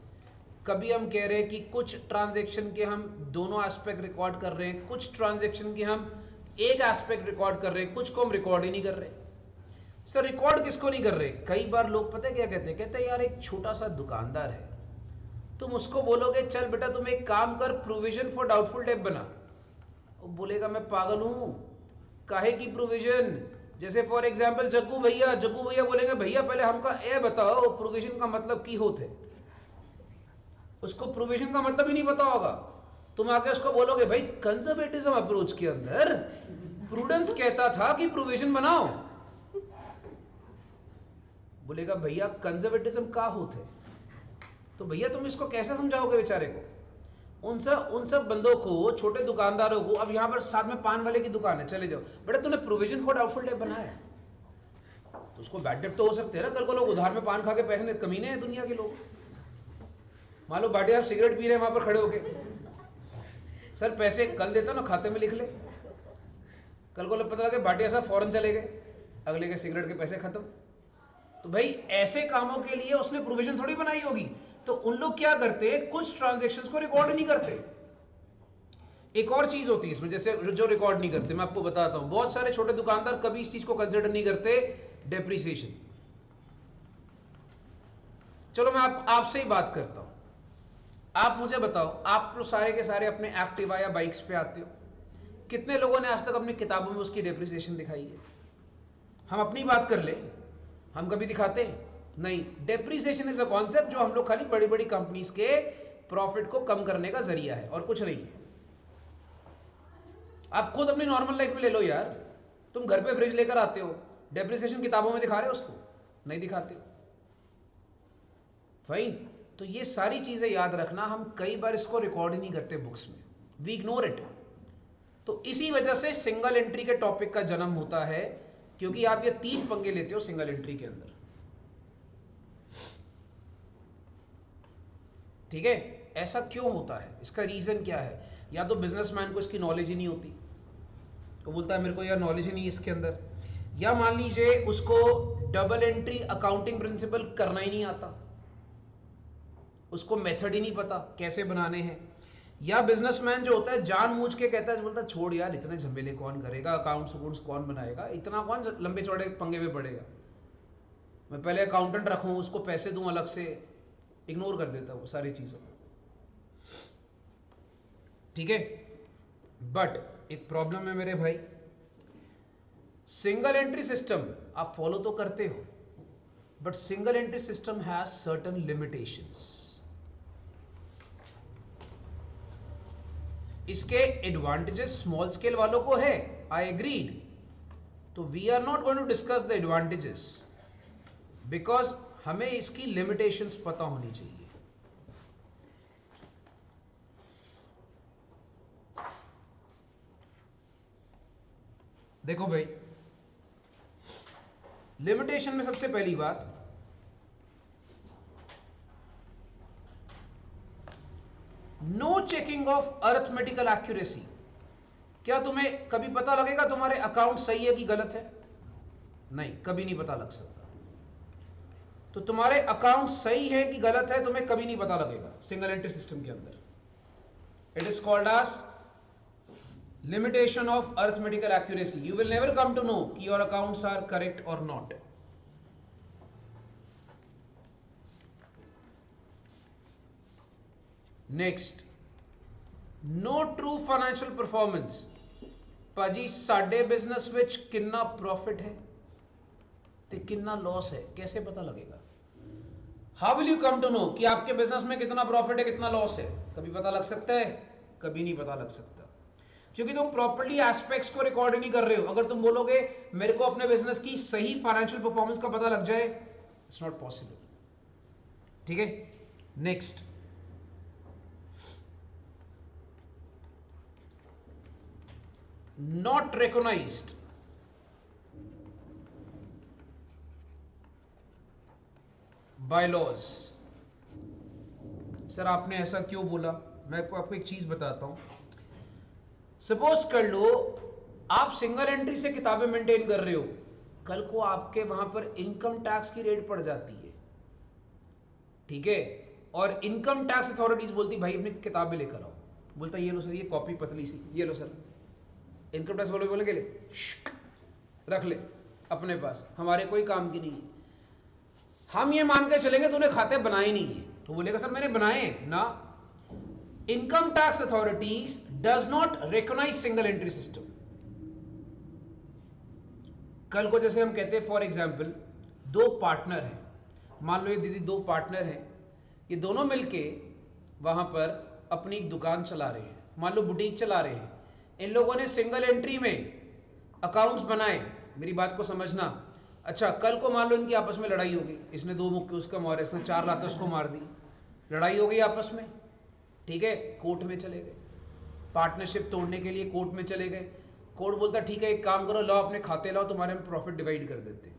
कभी हम कह रहे हैं कि कुछ ट्रांजैक्शन के हम दोनों एस्पेक्ट रिकॉर्ड कर रहे हैं, कुछ ट्रांजैक्शन के हम एक एस्पेक्ट रिकॉर्ड कर रहे हैं, कुछ को हम रिकॉर्ड ही नहीं कर रहे। सर रिकॉर्ड किसको नहीं कर रहे? कई बार लोग पता है क्या कहते हैं, कहते हैं यार एक छोटा सा दुकानदार है, तुम उसको बोलोगे चल बेटा तुम एक काम कर, प्रोविजन फॉर डाउटफुल डेट बना, वो बोलेगा मैं पागल हूं, काहे की प्रोविजन। जैसे फॉर एग्जांपल जग्गू भैया बोलेंगे भैया पहले हमका ए बताओ प्रोविजन का मतलब की होते, उसको प्रोविजन का मतलब ही नहीं पता होगा। तुम आके उसको बोलोगे भाई कंजर्वेटिज्म अप्रोच के अंदर प्रूडेंस कहता था कि प्रोविजन बनाओ, बोलेगा भैया कंजर्वेटिज्म का होते। तो भैया तुम इसको कैसे समझाओगे बेचारे को? उन सब बंदों को, छोटे दुकानदारों को, अब यहां पर साथ में पान वाले की दुकान है, चले जाओ बेटा तूने प्रोविजन फॉर डाउटफुल डेट बनाया, तो उसको बैड डेट तो हो सकते हैं ना, कल को लोग उधार में पान खा के पैसे कमीने हैं दुनिया के लोग। मान लो भाटिया साहब सिगरेट पी रहे हैं वहां पर खड़े होके, सर पैसे कल देता ना खाते में लिख ले, कल को पता लगे भाटिया साहब फौरन चले गए, अगले के सिगरेट के पैसे खत्म। तो भाई ऐसे कामों के लिए उसने प्रोविजन थोड़ी बनाई होगी। तो उन लोग क्या करते हैं, कुछ ट्रांजैक्शंस को रिकॉर्ड नहीं करते। एक और चीज होती है इसमें, जैसे जो रिकॉर्ड नहीं करते, मैं आपको बताता हूं, बहुत सारे छोटे दुकानदार कभी इस चीज को कंसिडर नहीं करते, डेप्रिसिएशन। चलो मैं आपसे ही बात करता हूं, आप मुझे बताओ, आप लोग सारे के सारे अपने एक्टिवा या बाइक्स पे आते हो, कितने लोगों ने आज तक अपनी किताबों में उसकी डेप्रिसिएशन दिखाई है? हम अपनी बात कर ले, हम कभी दिखाते हैं? नहीं, डेप्रिसिएशन इज अ कॉन्सेप्ट जो हम लोग खाली बड़ी बड़ी कंपनीज के प्रॉफिट को कम करने का जरिया है और कुछ नहीं है। आप खुद अपनी नॉर्मल लाइफ में ले लो यार, तुम घर पे फ्रिज लेकर आते हो, डेप्रिसिएशन किताबों में दिखा रहे हो उसको? नहीं दिखाते हो। फाइन। तो ये सारी चीजें याद रखना, हम कई बार इसको रिकॉर्ड ही नहीं करते बुक्स में, वी इग्नोर इट। तो इसी वजह से सिंगल एंट्री के टॉपिक का जन्म होता है, क्योंकि आप ये 3 पंगे लेते हो सिंगल एंट्री के अंदर। ठीक है, ऐसा क्यों होता है, इसका रीजन क्या है? या तो बिजनेसमैन को इसकी नॉलेज ही नहीं होती, वो बोलता है मेरे को यार नॉलेज ही नहीं है इसके अंदर, या मान लीजिए उसको डबल एंट्री अकाउंटिंग प्रिंसिपल करना ही नहीं आता, उसको मेथड ही नहीं पता कैसे बनाने हैं। या बिजनेसमैन जो होता है जानबूझ के कहता है, बोलता है छोड़ यार इतने झमेले कौन करेगा, अकाउंट्स अकाउंट्स कौन बनाएगा, इतना कौन लंबे चौड़े पंगे में पड़ेगा, मैं पहले अकाउंटेंट रखूं, उसको पैसे दूं अलग से। इग्नोर कर देता वो सारी चीजों को। ठीक है, बट एक प्रॉब्लम है मेरे भाई, सिंगल एंट्री सिस्टम आप फॉलो तो करते हो, but single entry system has certain limitations. इसके एडवांटेजेस स्मॉल स्केल वालों को है, आई एग्रीड। तो we are not going to discuss the advantages, because हमें इसकी लिमिटेशंस पता होनी चाहिए। देखो भाई, लिमिटेशन में सबसे पहली बात, no checking of arithmetical accuracy. क्या तुम्हें कभी पता लगेगा तुम्हारे अकाउंट सही है कि गलत है? नहीं, कभी नहीं पता लग सकता। तो तुम्हारे अकाउंट सही है कि गलत है तुम्हें कभी नहीं पता लगेगा सिंगल एंट्री सिस्टम के अंदर। It is called as limitation of arithmetical accuracy. You will never come to know कि your accounts are correct or not. Next, no true financial performance. ਭਾਜੀ ਸਾਡੇ ਬਿਜ਼ਨਸ ਵਿੱਚ ਕਿੰਨਾ ਪ੍ਰੋਫਿਟ ਹੈ ਤੇ ਕਿੰਨਾ लॉस है, कैसे पता लगेगा? How will you come to know कि आपके बिजनेस में कितना प्रॉफिट है कितना लॉस है? कभी पता लग सकता है? कभी नहीं पता लग सकता, क्योंकि तुम प्रॉपर्ली एस्पेक्ट्स को रिकॉर्ड नहीं कर रहे हो। अगर तुम बोलोगे मेरे को अपने बिजनेस की सही फाइनेंशियल परफॉर्मेंस का पता लग जाए, इट्स नॉट पॉसिबल। ठीक है, next, not recognized by laws. Sir आपने ऐसा क्यों बोला? मैं आपको एक चीज बताता हूं। सपोज कर लो आप सिंगल एंट्री से किताबें मेंटेन कर रहे हो, कल को आपके वहां पर इनकम टैक्स की रेट पड़ जाती है, ठीक है, और इनकम टैक्स अथॉरिटीज बोलती भाई अपनी किताबें लेकर आओ, बोलता ये लो सर ये कॉपी पतली सी, ये लो सर। इनकम टैक्स वाले बोलेंगे ले रख ले अपने पास, हमारे कोई काम की नहीं है। हम ये मान के चलेंगे तूने खाते बनाए नहीं है, तो बोलेगा सर मैंने बनाए ना। Income tax authorities does not recognize single entry system. कल को जैसे हम कहते हैं फॉर एग्जाम्पल दो पार्टनर हैं, मान लो ये दीदी दो पार्टनर हैं, ये दोनों मिलके वहां पर अपनी एक दुकान चला रहे हैं, मान लो बुटीक चला रहे हैं। इन लोगों ने सिंगल एंट्री में अकाउंट्स बनाए, मेरी बात को समझना। अच्छा, कल को मान लो इनकी आपस में लड़ाई हो गई, इसने 2 मुक्के उसका मारे, इसने 4 लाते उसको मार दी, लड़ाई हो गई आपस में, ठीक है, कोर्ट में चले गए, पार्टनरशिप तोड़ने के लिए कोर्ट में चले गए। कोर्ट बोलता ठीक है एक काम करो, लाओ अपने खाते लाओ, तुम्हारे में प्रॉफिट डिवाइड कर देते हैं।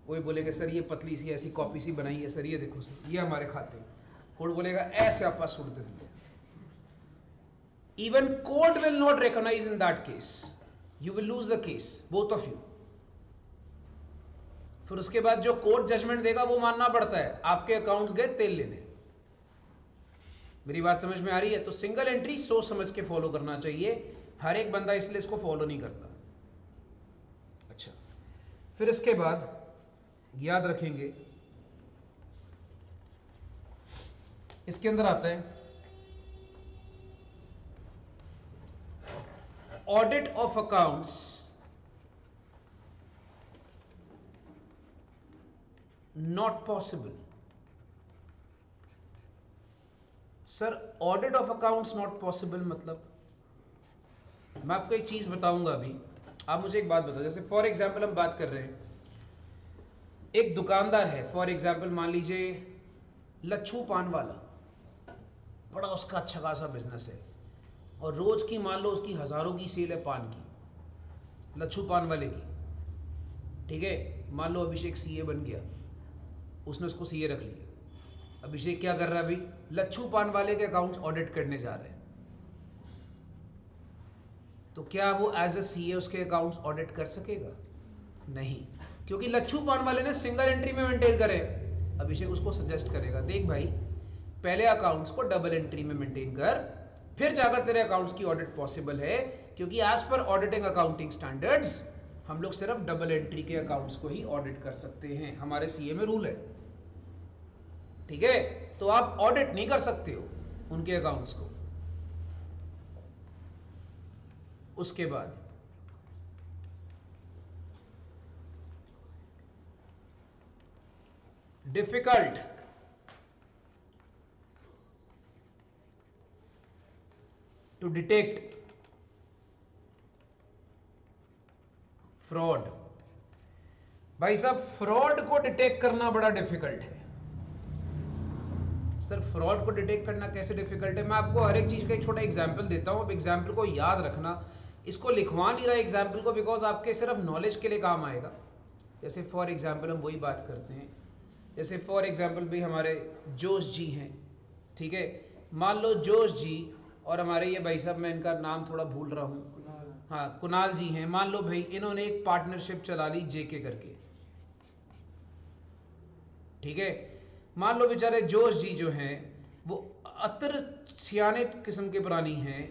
वही बोलेंगे सर ये पतली सी ऐसी कॉपी सी बनाई है सर, ये देखो सर ये हमारे खाते। कोर्ट बोलेगा ऐसे आप पास छोड़ते थे। Even court will not recognize in that case, you will lose the case both of you. फिर उसके बाद जो कोर्ट जजमेंट देगा वो मानना पड़ता है, आपके अकाउंट्स गए तेल लेने। मेरी बात समझ में आ रही है? तो सिंगल एंट्री सोच समझ के फॉलो करना चाहिए, हर एक बंदा इसलिए इसको फॉलो नहीं करता। अच्छा, फिर इसके बाद याद रखेंगे इसके अंदर आता है audit of accounts not possible. Sir audit of accounts not possible मतलब, मैं आपको एक चीज बताऊंगा अभी, आप मुझे एक बात बताओ। जैसे फॉर एग्जाम्पल हम बात कर रहे हैं, एक दुकानदार है, फॉर एग्जाम्पल मान लीजिए लच्छू पान वाला, बड़ा उसका अच्छा खासा बिजनेस है और रोज की मान लो उसकी हजारों की सेल है पान की, लच्छू पान वाले की, ठीक है। मान लो अभिषेक सीए बन गया, उसने उसको सीए रख लिया। अभिषेक क्या कर रहा है अभी, लच्छू पान वाले के अकाउंट्स ऑडिट करने जा रहे हैं। तो क्या वो एज अ सीए उसके अकाउंट्स ऑडिट कर सकेगा? नहीं, क्योंकि लच्छू पान वाले ने सिंगल एंट्री में मेंटेन करे। अभिषेक उसको सजेस्ट करेगा, देख भाई पहले अकाउंट्स को डबल एंट्री में मेंटेन कर, फिर जाकर तेरे अकाउंट्स की ऑडिट पॉसिबल है, क्योंकि as per auditing accounting standards हम लोग सिर्फ डबल एंट्री के अकाउंट्स को ही ऑडिट कर सकते हैं, हमारे सीए में रूल है, ठीक है। तो आप ऑडिट नहीं कर सकते हो उनके अकाउंट्स को। उसके बाद डिफिकल्ट टू डिटेक्ट फ्रॉड। भाई साहब फ्रॉड को डिटेक्ट करना बड़ा डिफिकल्ट है। सर फ्रॉड को डिटेक्ट करना कैसे डिफिकल्ट है? मैं आपको हर एक चीज का एक छोटा एग्जांपल देता हूं, अब एग्जांपल को याद रखना। इसको लिखवा नहीं रहा एग्जांपल को, बिकॉज आपके सिर्फ नॉलेज के लिए काम आएगा। जैसे फॉर एग्जांपल हम वही बात करते हैं, जैसे फॉर एग्जांपल भी हमारे जोश जी हैं, ठीक है। मान लो जोश जी और हमारे ये भाई साहब, मैं इनका नाम थोड़ा भूल रहा हूँ, हाँ कुणाल जी हैं। मान लो भाई इन्होंने एक पार्टनरशिप चला ली जेके करके, ठीक है। मान लो बेचारे जोश जी जो हैं वो अतर सियाने किस्म के प्राणी हैं,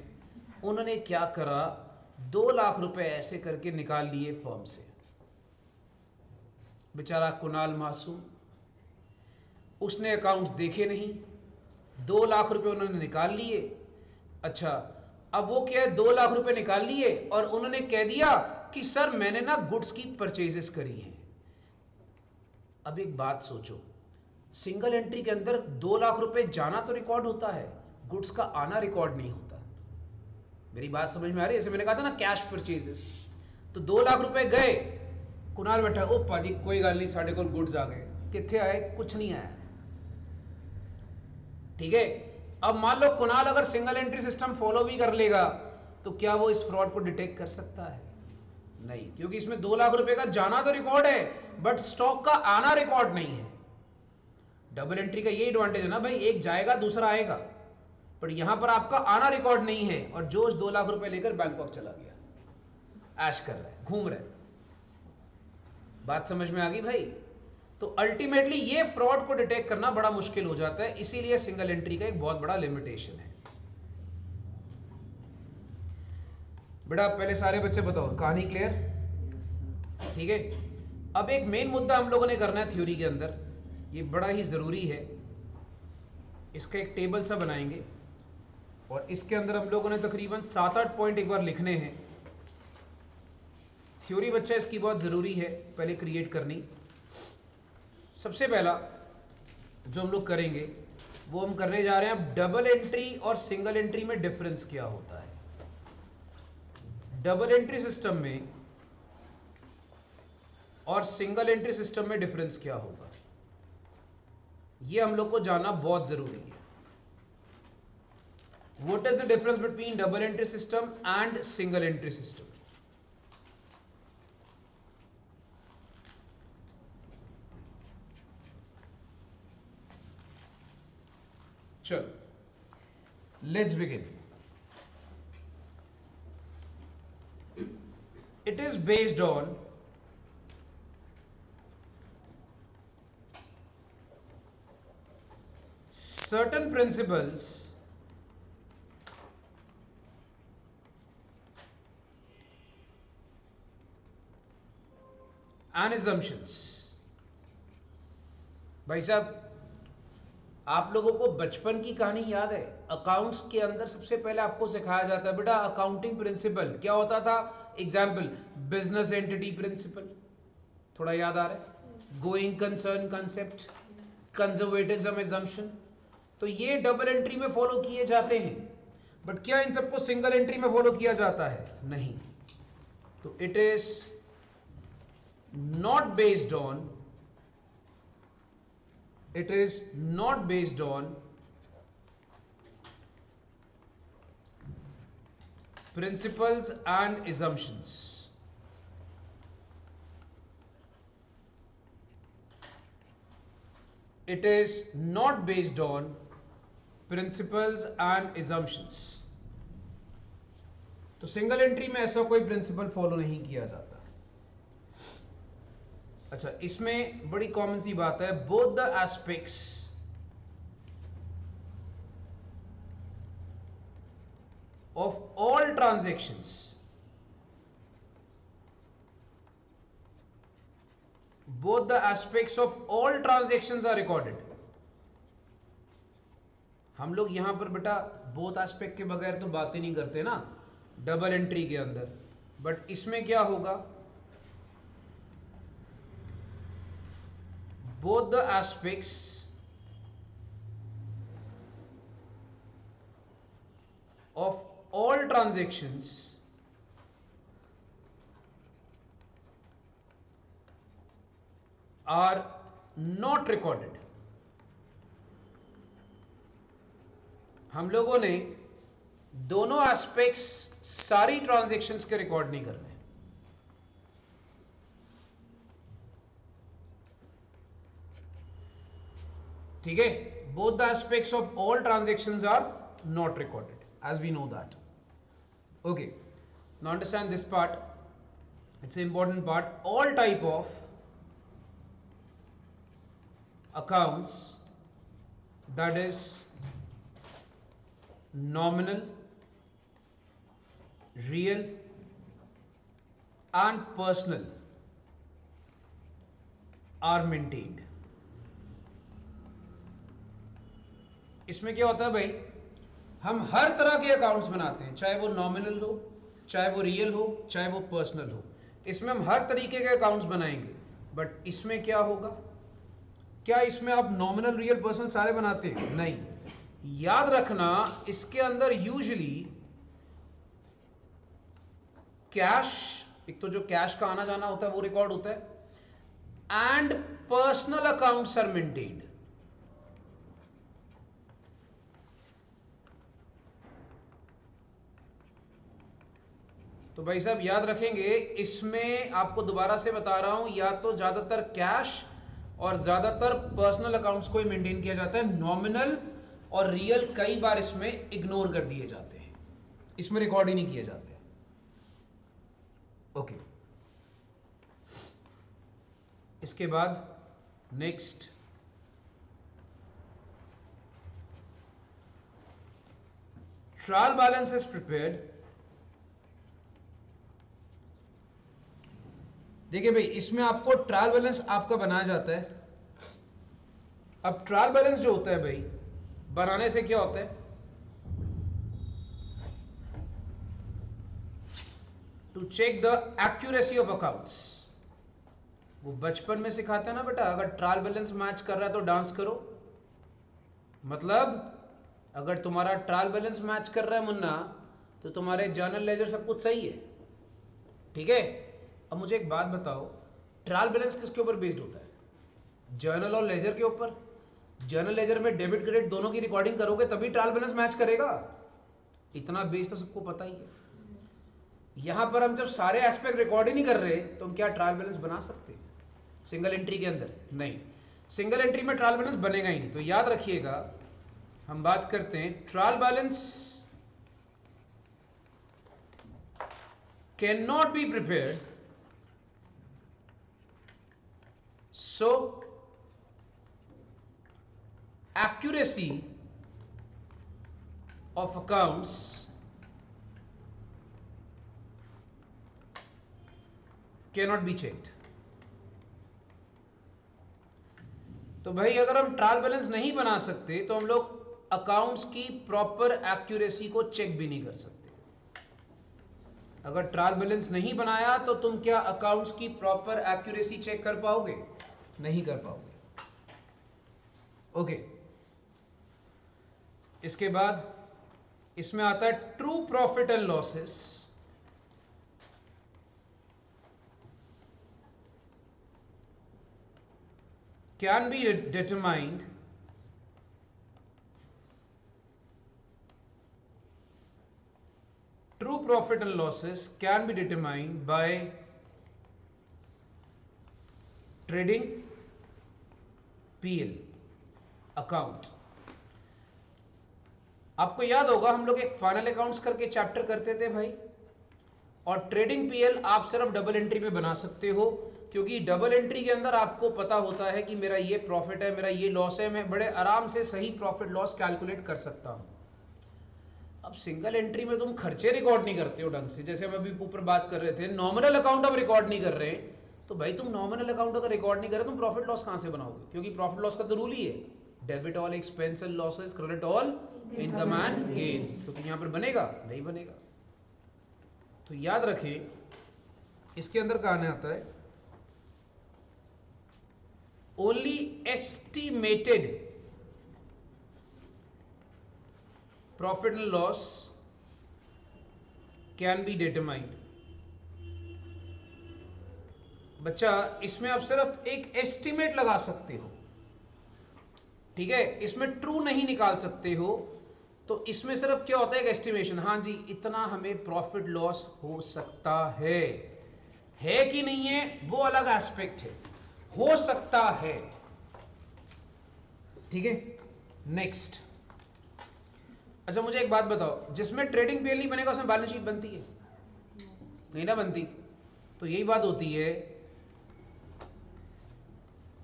उन्होंने क्या करा, 2 लाख रुपए ऐसे करके निकाल लिए फर्म से। बेचारा कुणाल मासूम, उसने अकाउंट्स देखे नहीं, 2 लाख रुपए उन्होंने निकाल लिए। अच्छा, अब वो क्या है, 2 लाख रुपए निकाल लिए और उन्होंने कह दिया कि सर मैंने ना गुड्स की परचेजेस करी हैं। अब एक बात सोचो, सिंगल एंट्री के अंदर 2 लाख रुपए जाना तो रिकॉर्ड होता है, गुड्स का आना रिकॉर्ड नहीं होता। मेरी बात समझ में आ रही है? जैसे मैंने कहा था ना कैश परचेजेस, तो 2 लाख रुपए गए, कुणाल बैठा, ओ पाजी कोई गल नहीं, साढ़े को गुड्स आ गए। कितने आए? कुछ नहीं आया, ठीक है। अब मान लो कुणाल अगर सिंगल एंट्री सिस्टम फॉलो भी कर लेगा, तो क्या वो इस फ्रॉड को डिटेक्ट कर सकता है? नहीं, क्योंकि इसमें 2 लाख रुपए का जाना तो रिकॉर्ड है, बट स्टॉक का आना रिकॉर्ड नहीं है। डबल एंट्री का ये एडवांटेज है ना भाई, एक जाएगा दूसरा आएगा, पर यहां पर आपका आना रिकॉर्ड नहीं है। और जोश 2 लाख रुपए लेकर बैंकॉक चला गया, ऐश कर रहा है, घूम रहा है। बात समझ में आ गई भाई? तो अल्टीमेटली ये फ्रॉड को डिटेक्ट करना बड़ा मुश्किल हो जाता है, इसीलिए सिंगल एंट्री का एक बहुत बड़ा लिमिटेशन है। बेटा पहले सारे बच्चे बताओ, कहानी क्लियर? ठीक है। अब एक मेन मुद्दा हम लोगों ने करना है थ्योरी के अंदर, ये बड़ा ही जरूरी है। इसका एक टेबल सा बनाएंगे और इसके अंदर हम लोगों ने तकरीबन 7-8 पॉइंट एक बार लिखने हैं। थ्योरी बच्चा इसकी बहुत ज़रूरी है पहले क्रिएट करनी। सबसे पहला जो हम लोग करेंगे वो हम करने जा रहे हैं डबल एंट्री और सिंगल एंट्री में डिफरेंस क्या होता है। डबल एंट्री सिस्टम में और सिंगल एंट्री सिस्टम में डिफरेंस क्या होगा, ये हम लोग को जानना बहुत जरूरी है। What is the difference between double entry system and single entry system? चलो let's begin. It is based on certain principles and assumptions। भाई साहब आप लोगों को बचपन की कहानी याद है? अकाउंट्स के अंदर सबसे पहले आपको सिखाया जाता है बेटा अकाउंटिंग प्रिंसिपल क्या होता था। एग्जाम्पल बिजनेस एंटिटी प्रिंसिपल, थोड़ा याद आ रहा है? Going concern concept, conservatism assumption, तो ये डबल एंट्री में फॉलो किए जाते हैं। बट क्या इन सबको सिंगल एंट्री में फॉलो किया जाता है? नहीं। तो it is not based on, it is not based on principles and assumptions. It is not based on principles and assumptions. तो सिंगल एंट्री में ऐसा कोई प्रिंसिपल फॉलो नहीं किया जाता। अच्छा, इसमें बड़ी कॉमन सी बात है, both the aspects of all transactions, both the aspects of all transactions are recorded. हम लोग यहां पर बेटा बोथ एस्पेक्ट के बगैर तो बात ही नहीं करते ना डबल एंट्री के अंदर। बट इसमें क्या होगा, both the aspects of all transactions are not recorded. हम लोगों ने दोनों एस्पेक्ट्स सारी ट्रांजैक्शंस के रिकॉर्ड नहीं करने। ठीक है, both the aspects of all transactions are not recorded, as we know that. Okay, now understand this part, it's an important part. All type of accounts, that is nominal, real and personal, are maintained. इसमें क्या होता है भाई, हम हर तरह के अकाउंट्स बनाते हैं, चाहे वो नॉमिनल हो, चाहे वो रियल हो, चाहे वो पर्सनल हो। इसमें हम हर तरीके के अकाउंट्स बनाएंगे। बट इसमें क्या होगा, क्या इसमें आप नॉमिनल, रियल, पर्सनल सारे बनाते हैं? नहीं। याद रखना, इसके अंदर यूजुअली कैश, एक तो जो कैश का आना जाना होता है वो रिकॉर्ड होता है, and personal accounts are maintained. तो भाई साहब याद रखेंगे, इसमें आपको दोबारा से बता रहा हूं, या तो ज्यादातर कैश और ज्यादातर पर्सनल अकाउंट्स को ही मेंटेन किया जाता है। नॉमिनल और रियल कई बार इसमें इग्नोर कर दिए जाते हैं, इसमें रिकॉर्ड ही नहीं किए जाते। ओके, इसके बाद next, trial balance is prepared. देखिए भाई, इसमें आपको ट्रायल बैलेंस आपका बनाया जाता है। अब ट्रायल बैलेंस जो होता है भाई, बनाने से क्या होता है, to check the accuracy of accounts. वो बचपन में सिखाते हैं ना बेटा, अगर ट्रायल बैलेंस मैच कर रहा है तो डांस करो। मतलब अगर तुम्हारा ट्रायल बैलेंस मैच कर रहा है मुन्ना, तो तुम्हारे जर्नल लेजर सब कुछ सही है। ठीक है, अब मुझे एक बात बताओ, ट्रायल बैलेंस किसके ऊपर बेस्ड होता है? जर्नल और लेजर के ऊपर। जर्नल लेजर में डेबिट क्रेडिट दोनों की रिकॉर्डिंग करोगे तभी ट्रायल बैलेंस मैच करेगा। इतना बेस तो सबको पता ही है। यहां पर हम जब सारे एस्पेक्ट रिकॉर्ड ही नहीं कर रहे, तो हम क्या ट्रायल बैलेंस बना सकते सिंगल एंट्री के अंदर? नहीं, सिंगल एंट्री में ट्रायल बैलेंस बनेगा ही नहीं। तो याद रखिएगा, हम बात करते हैं trial balance can not be prepared so accuracy of accounts cannot be checked. तो भाई अगर हम ट्रायल बैलेंस नहीं बना सकते तो हम लोग अकाउंट्स की प्रॉपर एक्यूरेसी को चेक भी नहीं कर सकते। अगर ट्रायल बैलेंस नहीं बनाया तो तुम क्या अकाउंट्स की प्रॉपर एक्यूरेसी चेक कर पाओगे? नहीं कर पाओगे। ओके, इसके बाद इसमें आता है true profit and losses. Can be determined true profit and losses can be determined by trading PL account। आपको याद होगा हम लोग एक फाइनल अकाउंट्स करके चैप्टर करते थे भाई, और ट्रेडिंग पीएल आप सिर्फ डबल एंट्री में बना सकते हो, क्योंकि डबल एंट्री के अंदर आपको पता होता है कि मेरा ये प्रॉफिट है, मेरा ये लॉस है, मैं बड़े आराम से सही प्रॉफिट लॉस कैलकुलेट कर सकता हूं। अब सिंगल एंट्री में तुम खर्चे रिकॉर्ड नहीं करते हो ढंग से, जैसे हम अभी ऊपर बात कर रहे थे, नॉमिनल अकाउंट अब रिकॉर्ड नहीं कर रहे, तो भाई तुम नॉमिनल अकाउंट अगर रिकॉर्ड नहीं कर रहे तुम प्रॉफिट लॉस कहां से बनाओगे? क्योंकि प्रॉफिट लॉस का तो रूल ही है debit all expense and losses, credit all income and gains. तो यहां पर बनेगा? नहीं बनेगा। तो याद रखें, इसके अंदर कहने आता है only estimated profit and loss can be determined. बच्चा इसमें आप सिर्फ एक एस्टिमेट लगा सकते हो, ठीक है, इसमें ट्रू नहीं निकाल सकते हो। तो इसमें सिर्फ क्या होता है? एक एस्टिमेशन, हाँ जी इतना हमें प्रॉफिट लॉस हो सकता है कि नहीं है वो अलग एस्पेक्ट है, हो सकता है, ठीक है। नेक्स्ट, अच्छा मुझे एक बात बताओ, जिसमें ट्रेडिंग पीएल नहीं बनेगा उसमें बैलेंस शीट बनती है? नहीं ना बनती। तो यही बात होती है,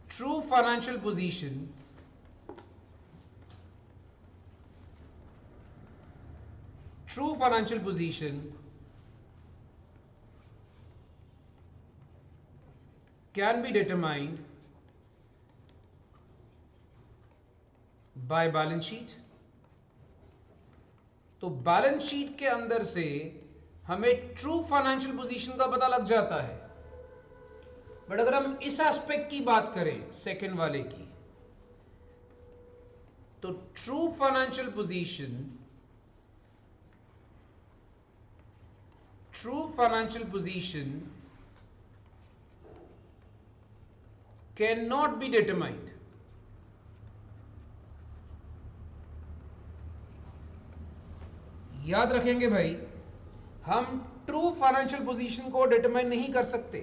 true financial position can be determined by balance sheet. तो बैलेंस शीट के अंदर से हमें ट्रू फाइनेंशियल पोजीशन का पता लग जाता है। बट अगर हम इस एस्पेक्ट की बात करें, सेकंड वाले की, तो true financial position can not be determined. याद रखेंगे भाई, हम ट्रू फाइनेंशियल पोजीशन को डिटरमाइन नहीं कर सकते,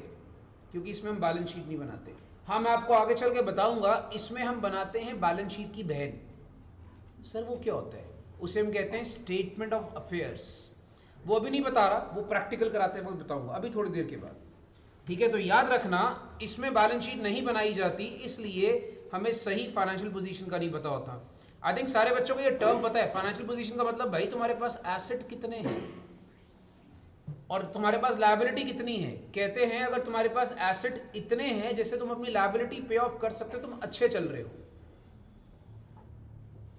क्योंकि इसमें हम बैलेंस शीट नहीं बनाते। हाँ, मैं आपको आगे चल के बताऊंगा, इसमें हम बनाते हैं बैलेंस शीट की बहन। सर वो क्या होता है? उसे हम कहते हैं स्टेटमेंट ऑफ अफेयर्स। वो अभी नहीं बता रहा, वो प्रैक्टिकल कराते हैं, वो बताऊंगा अभी थोड़ी देर के बाद, ठीक है। तो याद रखना, इसमें बैलेंस शीट नहीं बनाई जाती, इसलिए हमें सही फाइनेंशियल पोजीशन का नहीं पता होता। आई थिंक सारे बच्चों को ये टर्म पता है। फाइनेंशियल पोजीशन का मतलब भाई तुम्हारे पास एसेट कितने हैं और तुम्हारे पास लायबिलिटी कितनी है। कहते हैं अगर तुम्हारे पास एसेट इतने हैं जैसे तुम अपनी लायबिलिटी पे ऑफ कर सकते हो, तुम अच्छे चल रहे हो,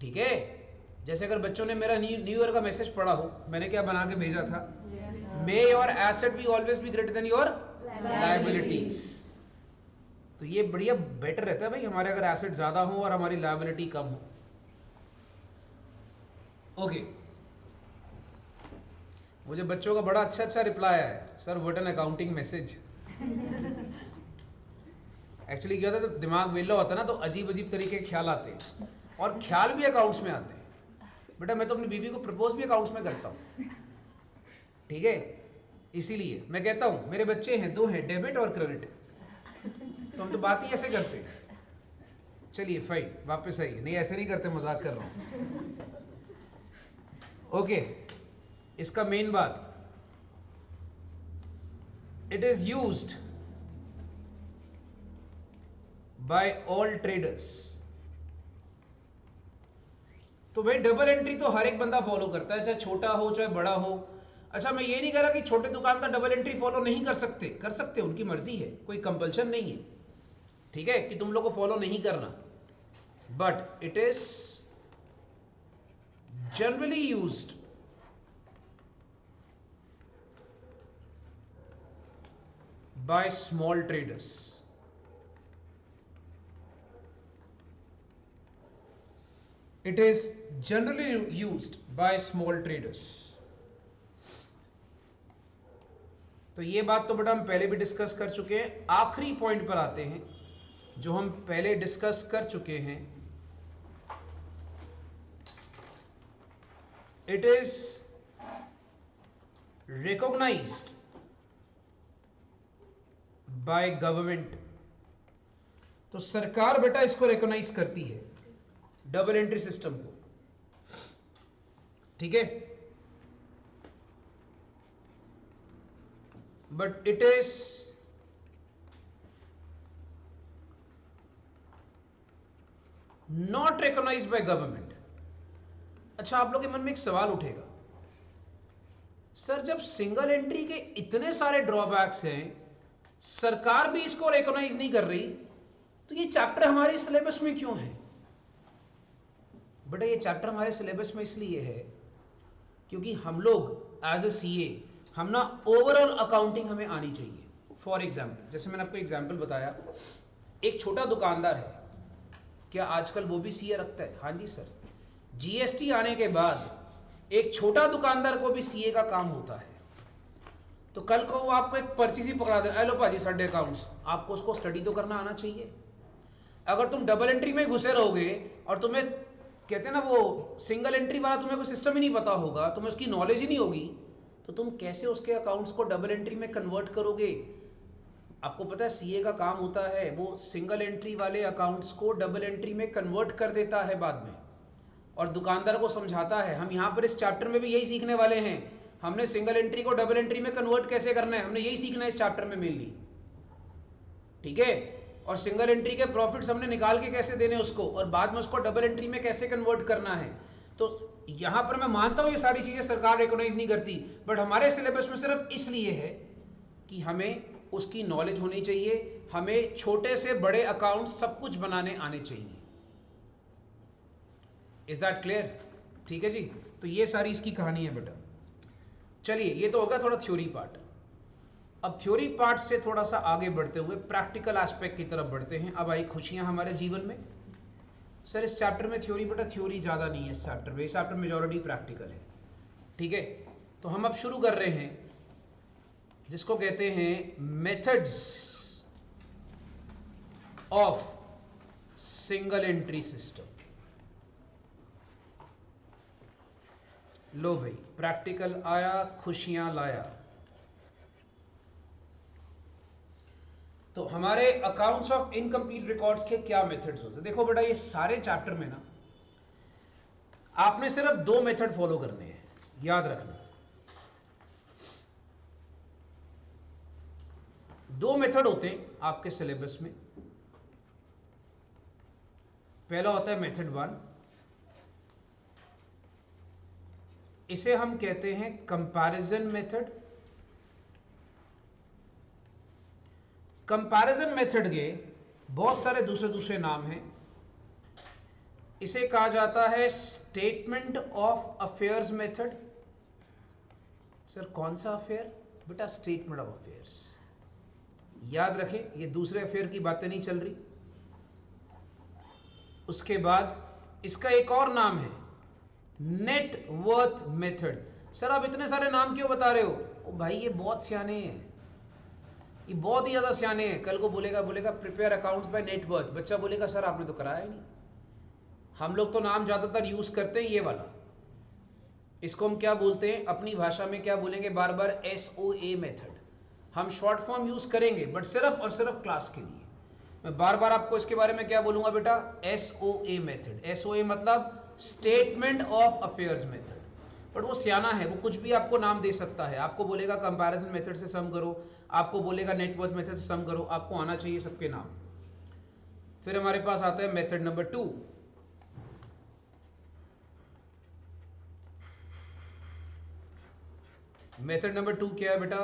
ठीक है। जैसे अगर बच्चों ने मेरा न्यू ईयर का मैसेज पढ़ा हो, मैंने क्या बना के भेजा था? मे your asset be always be greater than your liabilities. तो ये बढ़िया बेटर रहता है भाई, हमारे अगर एसेट ज्यादा हो और हमारी लायबिलिटी कम हो। ओके, मुझे बच्चों का बड़ा अच्छा रिप्लाई आया है, sir what an accounting message. Actually क्या होता है, तो दिमाग वेला होता है ना, तो अजीब अजीब तरीके के ख्याल आते हैं, और ख्याल भी अकाउंट्स में आते हैं। बेटा मैं तो अपनी बीवी को प्रपोज भी अकाउंट्स में करता हूँ, ठीक है। इसीलिए मैं कहता हूँ मेरे बच्चे हैं, दो हैं, डेबिट और क्रेडिट, तो हम तो बात ही ऐसे करते हैं। चलिए फाइन, वापस आइए। नहीं ऐसे नहीं करते, मजाक कर रहा हूँ। ओके, इसका मेन बात, it is used by all traders. तो भाई डबल एंट्री तो हर एक बंदा फॉलो करता है, चाहे छोटा हो चाहे बड़ा हो। अच्छा मैं ये नहीं कह रहा कि छोटे दुकानदार डबल एंट्री फॉलो नहीं कर सकते, कर सकते, उनकी मर्जी है, कोई कंपल्शन नहीं है, ठीक है, कि तुम लोग को फॉलो नहीं करना। But it is generally used by small traders। It is generally used by small traders. तो ये बात तो बेटा हम पहले भी डिस्कस कर चुके हैं। आखिरी पॉइंट पर आते हैं जो हम पहले डिस्कस कर चुके हैं। It is recognized by government. तो सरकार बेटा इसको रिकॉग्नाइज करती है, डबल एंट्री सिस्टम को, ठीक है। But it is not recognized by government. अच्छा, आप लोग के मन में एक सवाल उठेगा, सर जब सिंगल एंट्री के इतने सारे ड्रॉबैक्स हैं, सरकार भी इसको रिकॉग्नाइज नहीं कर रही, तो ये चैप्टर हमारे सिलेबस में क्यों है? बेटा ये चैप्टर हमारे सिलेबस में इसलिए है क्योंकि हम लोग एज ए सीए, हम ना ओवरऑल अकाउंटिंग हमें आनी चाहिए। फॉर एग्जाम्पल, जैसे मैंने आपको एग्जाम्पल बताया, एक छोटा दुकानदार है, क्या आजकल वो भी सीए रखता है? हाँ जी सर। जीएसटी आने के बाद एक छोटा दुकानदार को भी सीए का काम होता है। तो कल को वो आपको एक पर्ची सी पकड़ा दे, लो भाजी संडे अकाउंट्स, आपको उसको स्टडी तो करना आना चाहिए। अगर तुम डबल एंट्री में घुसे रहोगे और तुम्हें कहते हैं ना वो सिंगल एंट्री वाला तुम्हें कोई सिस्टम ही नहीं पता होगा, तुम्हें उसकी नॉलेज ही नहीं होगी, तो तुम कैसे उसके अकाउंट्स को डबल एंट्री में कन्वर्ट करोगे? आपको पता है सीए का काम होता है वो सिंगल एंट्री वाले अकाउंट्स को डबल एंट्री में कन्वर्ट कर देता है बाद में, और दुकानदार को समझाता है। हम यहाँ पर इस चैप्टर में भी यही सीखने वाले हैं। हमने सिंगल एंट्री को डबल एंट्री में कन्वर्ट कैसे करना है, हमने यही सीखना है इस चैप्टर में मेनली, ठीक है। और सिंगल एंट्री के प्रॉफिट्स हमने निकाल के कैसे देने उसको, और बाद में उसको डबल एंट्री में कैसे कन्वर्ट करना है। तो यहां पर मैं मानता हूं ये सारी चीजें सरकार रिकॉग्नाइज नहीं करती, बट हमारे सिलेबस में सिर्फ इसलिए है कि हमें उसकी नॉलेज होनी चाहिए, हमें छोटे से बड़े अकाउंट सब कुछ बनाने आने चाहिए। Is that clear? ठीक है जी। तो ये सारी इसकी कहानी है बेटा। चलिए, ये तो होगा थोड़ा थ्योरी पार्ट। अब थ्योरी पार्ट से थोड़ा सा आगे बढ़ते हुए प्रैक्टिकल एस्पेक्ट की तरफ बढ़ते हैं। अब आई खुशियां हमारे जीवन में। सर इस चैप्टर में थ्योरी, बेटा थ्योरी ज़्यादा नहीं है इस चैप्टर में, इस चैप्टर मेजॉरिटी प्रैक्टिकल है, ठीक है। तो हम अब शुरू कर रहे हैं जिसको कहते हैं methods of single entry system. लो भाई, प्रैक्टिकल आया, खुशियां लाया। तो हमारे अकाउंट्स ऑफ इनकम्प्लीट रिकॉर्ड्स के क्या मेथड्स होते हैं? देखो बेटा, ये सारे चैप्टर में ना आपने सिर्फ 2 मेथड फॉलो करने हैं, याद रखना। 2 मेथड होते हैं आपके सिलेबस में। पहला होता है मेथड 1, इसे हम कहते हैं कंपैरिजन मेथड। कंपैरिजन मेथड के बहुत सारे दूसरे नाम हैं। इसे कहा जाता है statement of affairs method. Sir कौन सा अफेयर? बेटा स्टेटमेंट ऑफ अफेयर्स। याद रखें, ये दूसरे अफेयर की बातें नहीं चल रही। उसके बाद इसका एक और नाम है नेट वर्थ मेथड। सर आप इतने सारे नाम क्यों बता रहे हो? ओ भाई ये बहुत सियाने हैं, ये बहुत ही ज्यादा सियाने हैं। कल को बोलेगा prepare accounts by net worth, बच्चा बोलेगा सर आपने तो कराया ही नहीं। हम लोग तो नाम ज्यादातर यूज करते हैं ये वाला। इसको हम क्या बोलते हैं अपनी भाषा में, क्या बोलेंगे बार बार? SOA method. हम शॉर्ट फॉर्म यूज करेंगे बट सिर्फ और सिर्फ क्लास के लिए। मैं बार बार आपको इसके बारे में क्या बोलूंगा बेटा? SOA method. SOA मतलब statement of affairs method. But वो सियाना है, वो कुछ भी आपको नाम दे सकता है। आपको बोलेगा कंपैरिजन मेथड से सम करो, आपको बोलेगा नेटवर्थ मेथड से सम करो, आपको आना चाहिए सबके नाम। फिर हमारे पास आता है मेथड नंबर 2। मेथड नंबर 2 क्या है बेटा?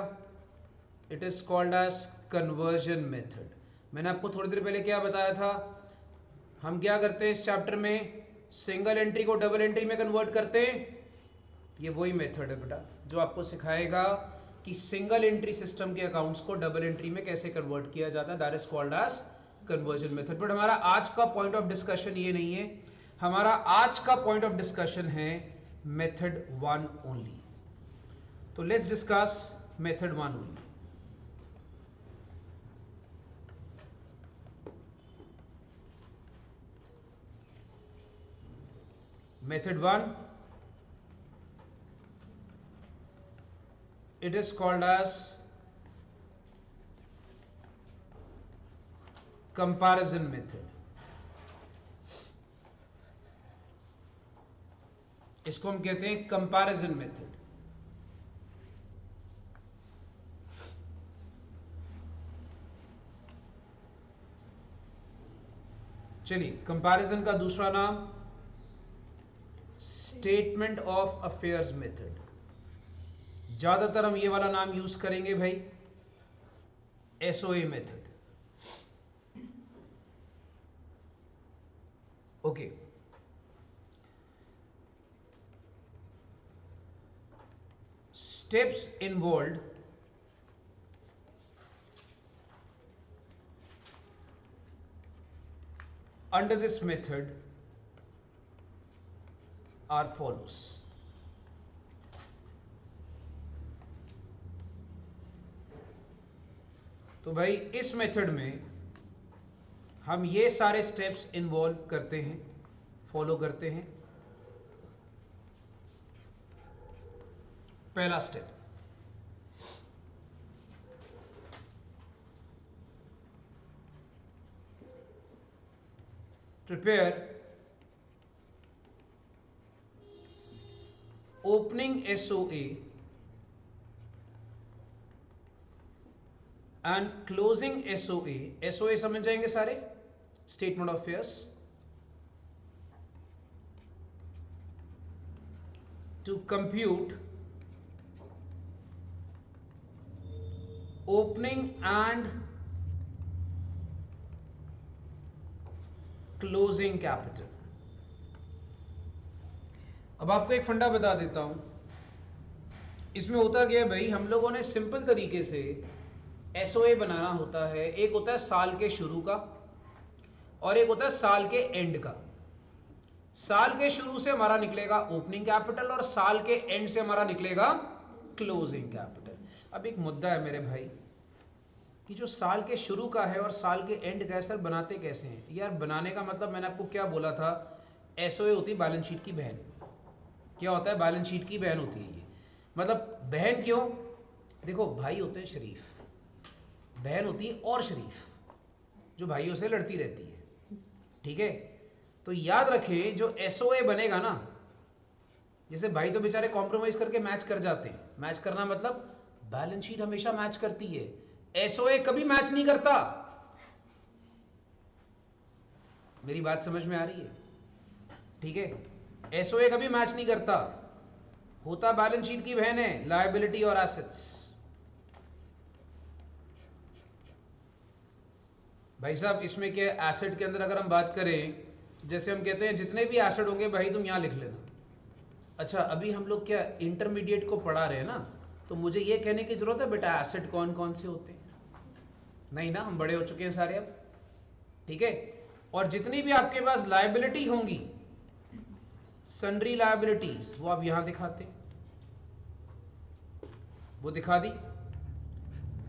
It is called as conversion method. मैंने आपको थोड़ी देर पहले क्या बताया था? हम क्या करते हैं इस चैप्टर में? सिंगल एंट्री को डबल एंट्री में कन्वर्ट करते हैं। ये वही मेथड है बेटा जो आपको सिखाएगा कि सिंगल एंट्री सिस्टम के अकाउंट्स को डबल एंट्री में कैसे कन्वर्ट किया जाता है। That is called as conversion method. But हमारा आज का पॉइंट ऑफ डिस्कशन ये नहीं है। हमारा आज का पॉइंट ऑफ डिस्कशन है मेथड 1 ओनली। तो let's discuss method 1 only. Method 1, it is called as comparison method. इसको हम कहते हैं कंपैरिजन मेथड। चलिए, कंपैरिजन का दूसरा नाम स्टेटमेंट ऑफ अफेयर्स मेथड। ज्यादातर हम ये वाला नाम यूज करेंगे भाई, SOA method. Okay, steps involved under this method are follows. तो भाई इस मेथड में हम ये सारे स्टेप्स इन्वॉल्व करते हैं, फॉलो करते हैं। पहला step, prepare opening SOA and closing SOA. SOA समझ जाएंगे सारे, statement of affairs, to compute opening and closing capital. अब आपको एक फंडा बता देता हूं, इसमें होता क्या है भाई, हम लोगों ने सिंपल तरीके से एसओए बनाना होता है। एक होता है साल के शुरू का और एक होता है साल के एंड का। साल के शुरू से हमारा निकलेगा ओपनिंग कैपिटल और साल के एंड से हमारा निकलेगा क्लोजिंग कैपिटल। अब एक मुद्दा है मेरे भाई कि जो साल के शुरू का है और साल के एंड का है, सर बनाते कैसे हैं यार? बनाने का मतलब मैंने आपको क्या बोला था, एसओए होती है बैलेंस शीट की बहन। क्या होता है? बैलेंस शीट की बहन होती है ये। मतलब बहन क्यों? देखो, भाई होते हैं शरीफ, बहन होती है और शरीफ, जो भाइयों से लड़ती रहती है। ठीक है, तो याद रखें जो एसओए बनेगा ना, जैसे भाई तो बेचारे कॉम्प्रोमाइज करके मैच कर जाते हैं। मैच करना मतलब बैलेंस शीट हमेशा मैच करती है, एसओए कभी मैच नहीं करता। मेरी बात समझ में आ रही है? ठीक है, एसओए कभी मैच नहीं करता, होता बैलेंस शीट की बहन है, लायबिलिटी और एसेट्स। भाई साहब इसमें क्या, एसेट के अंदर अगर हम बात करें, जैसे हम कहते हैं जितने भी एसेट होंगे भाई तुम यहां लिख लेना। अच्छा, अभी हम लोग क्या इंटरमीडिएट को पढ़ा रहे हैं ना, तो मुझे ये कहने की जरूरत है बेटा एसेट कौन कौन से होते हैं? नहीं ना, हम बड़े हो चुके हैं सारे अब। ठीक है, और जितनी भी आपके पास लायबिलिटी होंगी, सन्ड्री लायबिलिटीज, वो आप यहां दिखाते, वो दिखा दी।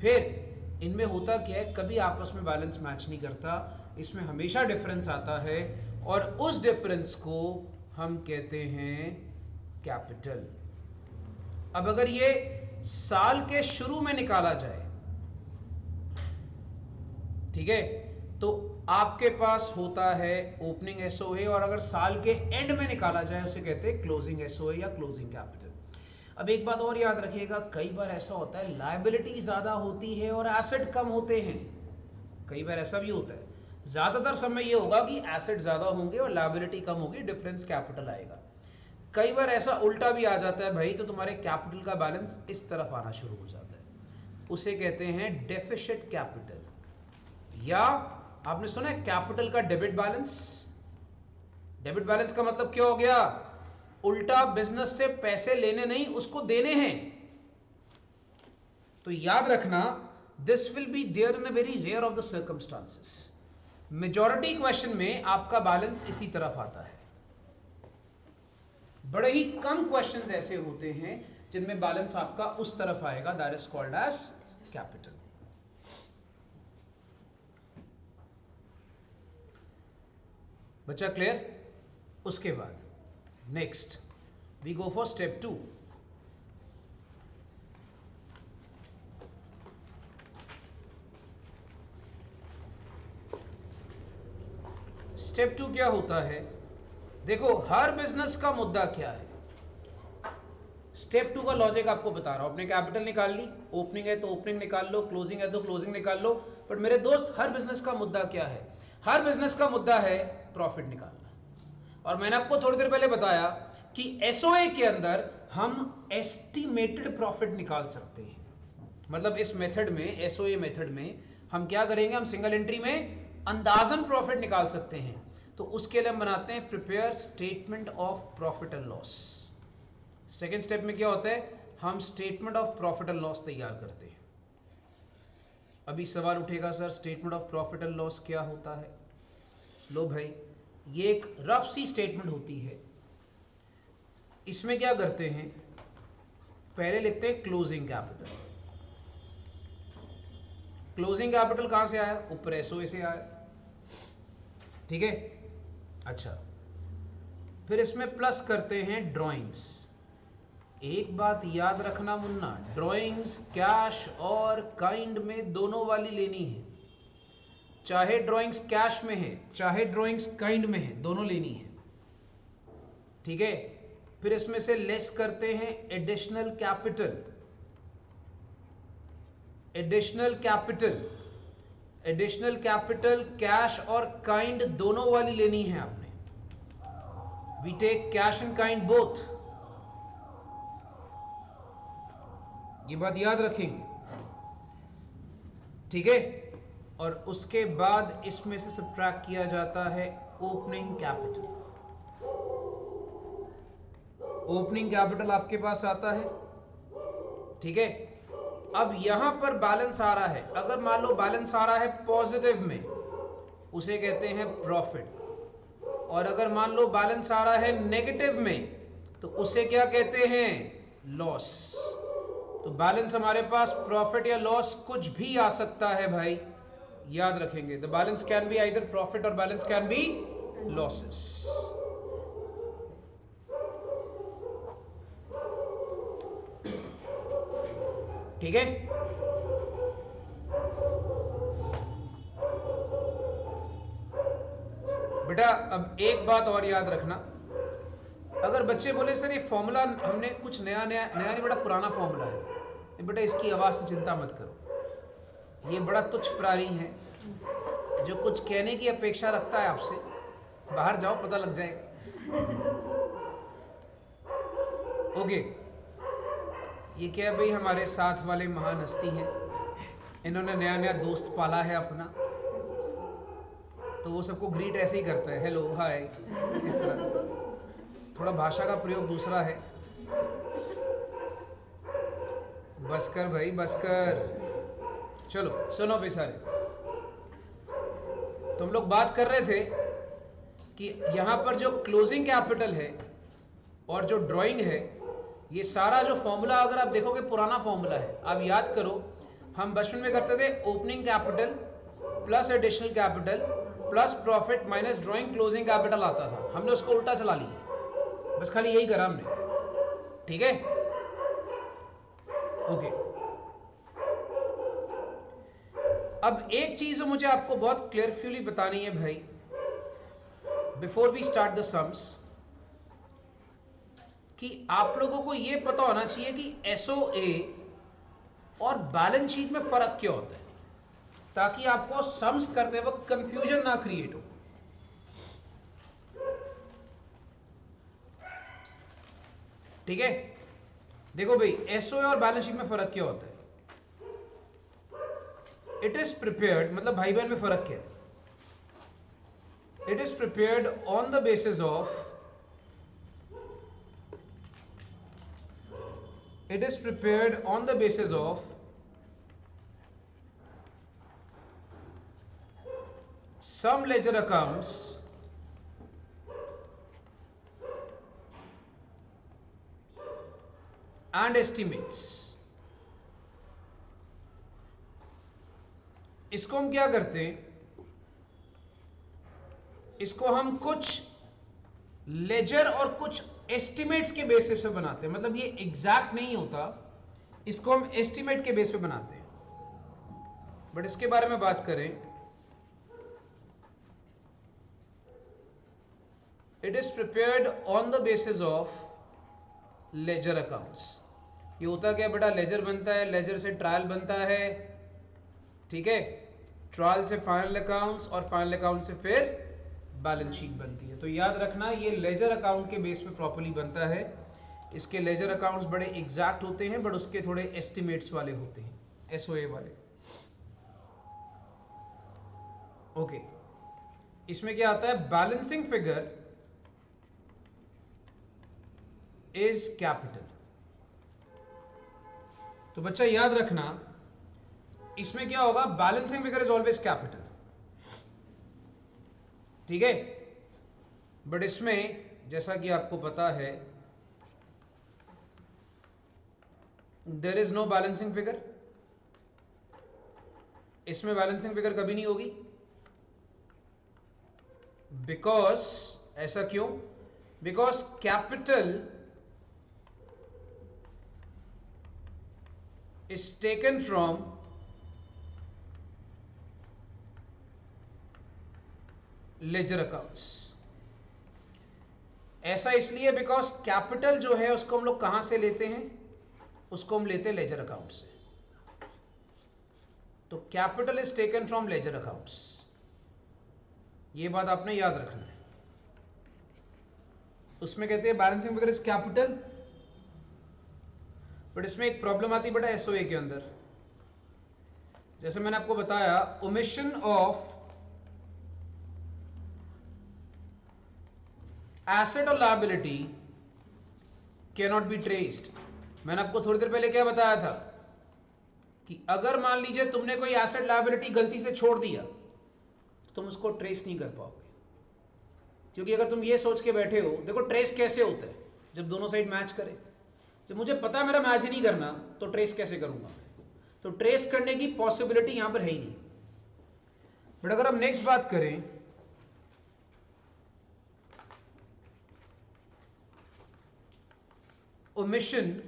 फिर इनमें होता क्या है, कभी आपस में बैलेंस मैच नहीं करता, इसमें हमेशा डिफरेंस आता है और उस डिफरेंस को हम कहते हैं कैपिटल। अब अगर ये साल के शुरू में निकाला जाए, ठीक है, तो आपके पास होता है ओपनिंग एसओए, और अगर साल के एंड में निकाला जाए उसे कहते हैं क्लोजिंग एसओए या क्लोजिंग कैपिटल। अब एक बात और याद रखिएगा, कई बार ऐसा होता है लायबिलिटी ज्यादा होती है और एसेट कम होते हैं। कई बार ऐसा भी होता है, ज्यादातर समय ये होगा कि एसेट ज्यादा होंगे और लायबिलिटी कम होगी, डिफरेंस कैपिटल आएगा। कई बार ऐसा उल्टा भी आ जाता है भाई, तो तुम्हारे कैपिटल का बैलेंस इस तरफ आना शुरू हो जाता है, उसे कहते हैं डेफिसिट कैपिटल, या आपने सुना है कैपिटल का डेबिट बैलेंस। डेबिट बैलेंस का मतलब क्या हो गया? उल्टा बिजनेस से पैसे लेने नहीं, उसको देने हैं। तो याद रखना, this will be there in a very rare of the circumstances. Majority question में आपका बैलेंस इसी तरफ आता है। बड़े ही कम क्वेश्चंस ऐसे होते हैं जिनमें बैलेंस आपका उस तरफ आएगा, that is called as capital. बच्चा क्लियर? उसके बाद next we go for step 2। Step 2 क्या होता है? देखो हर बिजनेस का मुद्दा क्या है। स्टेप 2 का लॉजिक आपको बता रहा हूं। आपने कैपिटल निकाल ली, ओपनिंग है तो ओपनिंग निकाल लो, क्लोजिंग है तो क्लोजिंग निकाल लो। बट मेरे दोस्त हर बिजनेस का मुद्दा क्या है? हर बिजनेस का मुद्दा है प्रॉफिट निकालना। और मैंने आपको थोड़ी देर पहले बताया कि एसओए के अंदर हम एस्टिमेटेड प्रॉफिट निकाल सकते हैं। मतलब इस मेथड में, एसओए मेथड में हम क्या करेंगे, हम सिंगल एंट्री में अंदाजन प्रॉफिट निकाल सकते हैं। तो उसके लिए हम बनाते हैं prepare statement of profit and loss. Second step में क्या होता है, हम statement of profit and loss तैयार करते हैं। अभी सवाल उठेगा sir statement of profit and loss क्या होता है? लो भाई, ये एक रफ सी स्टेटमेंट होती है। इसमें क्या करते हैं, पहले लिखते हैं क्लोजिंग कैपिटल। क्लोजिंग कैपिटल कहां से आया? ऊपर एसओए से आया, ठीक है। अच्छा, फिर इसमें प्लस करते हैं ड्राइंग्स। एक बात याद रखना मुन्ना, ड्राइंग्स कैश और काइंड में दोनों वाली लेनी है। चाहे ड्राइंग्स कैश में है चाहे ड्राइंग्स काइंड में है, दोनों लेनी है, ठीक है। फिर इसमें से लेस करते हैं additional capital. Additional capital, additional capital cash और काइंड दोनों वाली लेनी है आपने। We take cash and kind both, ये बात याद रखेंगे, ठीक है। और उसके बाद इसमें से सब्ट्रैक्ट किया जाता है ओपनिंग कैपिटल। ओपनिंग कैपिटल आपके पास आता है, ठीक है। अब यहां पर बैलेंस आ रहा है, अगर मान लो बैलेंस आ रहा है पॉजिटिव में, उसे कहते हैं प्रॉफिट। और अगर मान लो बैलेंस आ रहा है नेगेटिव में, तो उसे क्या कहते हैं? लॉस। तो बैलेंस हमारे पास प्रॉफिट या लॉस कुछ भी आ सकता है भाई, याद रखेंगे। The balance can be either profit और बैलेंस कैन बी लॉसेस। ठीक है, बेटा अब एक बात और याद रखना। अगर बच्चे बोले सर ये फॉर्मूला हमने कुछ नया नया नया नहीं, बड़ा पुराना फॉर्मूला है, बेटा इसकी आवाज से चिंता मत करो, ये बड़ा तुच्छ प्राणी है जो कुछ कहने की अपेक्षा रखता है आपसे। बाहर जाओ, पता लग जाएगा। ओके, ये क्या भाई, हमारे साथ वाले महान हस्ती हैं, इन्होंने नया नया दोस्त पाला है अपना, तो वो सबको ग्रीट ऐसे ही करता है, हेलो हाय, इस तरह। थोड़ा भाषा का प्रयोग दूसरा है। बस कर भाई, बस कर। चलो सुनो भाई सारे, तुम लोग बात कर रहे थे कि यहां पर जो क्लोजिंग कैपिटल है और जो ड्राइंग है, ये सारा जो फॉर्मूला अगर आप देखोगे पुराना फॉर्मूला है। आप याद करो, हम बचपन में करते थे opening capital plus additional capital plus profit minus drawing closing capital आता था। हमने उसको उल्टा चला लिया, बस खाली यही करा हमने, ठीक है। ओके, अब एक चीज मुझे आपको बहुत क्लियरफुली बतानी है भाई, before we start the sums, कि आप लोगों को यह पता होना चाहिए कि एसओए और बैलेंस शीट में फर्क क्या होता है, ताकि आपको सम्स करते वक्त कंफ्यूजन ना क्रिएट हो। ठीक है, देखो भाई, एसओए और बैलेंस शीट में फर्क क्या होता है। इट इज प्रिपेयर्ड, मतलब भाई बहन में फर्क क्या है? It is prepared on the basis of, it is prepared on the basis of some ledger accounts and estimates. इसको हम क्या करते हैं, इसको हम कुछ लेजर और कुछ एस्टिमेट्स के बेसिस पे बनाते हैं। मतलब ये एग्जैक्ट नहीं होता, इसको हम एस्टिमेट के बेस पे बनाते हैं। बट इसके बारे में बात करें, it is prepared on the basis of ledger accounts. ये होता क्या बेटा, लेजर बनता है, लेजर से ट्रायल बनता है, ठीक है, ट्रायल से फाइनल अकाउंट्स और फाइनल अकाउंट से फिर बैलेंस शीट बनती है। तो याद रखना ये लेजर अकाउंट के बेस पे प्रॉपर्ली बनता है। इसके लेजर अकाउंट्स बड़े एग्जैक्ट होते हैं, बट उसके थोड़े एस्टिमेट्स वाले होते हैं, एसओए वाले। ओके, इसमें क्या आता है, बैलेंसिंग फिगर इज कैपिटल। तो बच्चा याद रखना, इसमें क्या होगा, balancing figure is always capital, ठीक है। बट इसमें जैसा कि आपको पता है, there is no balancing figure. इसमें बैलेंसिंग फिगर कभी नहीं होगी, बिकॉज, ऐसा क्यों, because capital is taken from ledger accounts। ऐसा इसलिए बिकॉज कैपिटल जो है उसको हम लोग कहां से लेते हैं, उसको हम लेते हैं लेजर अकाउंट से। तो capital is taken from ledger accounts, ये बात आपने याद रखना है। उसमें कहते हैं balancing figure is capital, but इसमें एक प्रॉब्लम आती है बेटा एसओए के अंदर। जैसे मैंने आपको बताया, ओमिशन ऑफ एसेट और liability can not be traced. मैंने आपको थोड़ी देर पहले क्या बताया था कि अगर मान लीजिए तुमने कोई एसेट लायबिलिटी गलती से छोड़ दिया, तो तुम उसको ट्रेस नहीं कर पाओगे। क्योंकि अगर तुम ये सोच के बैठे हो, देखो ट्रेस कैसे होता है, जब दोनों साइड मैच करे। जब मुझे पता है मेरा मैच ही नहीं करना, तो ट्रेस कैसे करूंगा। तो ट्रेस करने की पॉसिबिलिटी यहां पर है ही नहीं। बट अगर हम नेक्स्ट बात करें, ओमिशन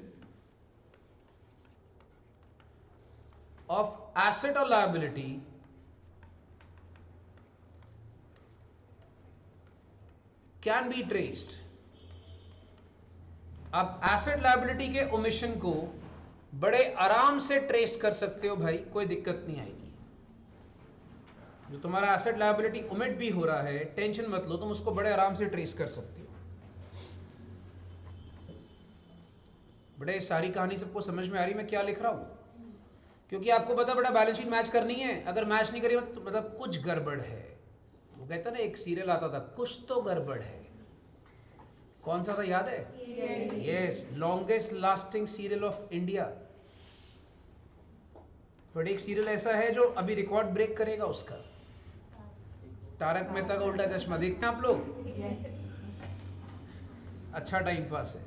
ऑफ एसेट और लायबिलिटी कैन बी ट्रेस्ड। आप एसेट लायबिलिटी के ओमिशन को बड़े आराम से ट्रेस कर सकते हो भाई, कोई दिक्कत नहीं आएगी। जो तुम्हारा एसेट लायबिलिटी ओमिट भी हो रहा है, टेंशन मत लो, तुम उसको बड़े आराम से ट्रेस कर सकते हो। बड़े सारी कहानी सबको समझ में आ रही मैं क्या लिख रहा हूं, क्योंकि आपको पता बड़ा बैलेंस शीट मैच करनी है। अगर मैच नहीं करी तो मतलब कुछ गड़बड़ है। वो कहता ना, एक सीरियल आता था, कुछ तो गड़बड़ है। कौन सा था, याद है? Yes, longest lasting serial of India. But एक सीरियल ऐसा है जो अभी रिकॉर्ड ब्रेक करेगा उसका, तारक मेहता का उल्टा चश्मा। देखते हैं आप लोग? अच्छा टाइम पास है।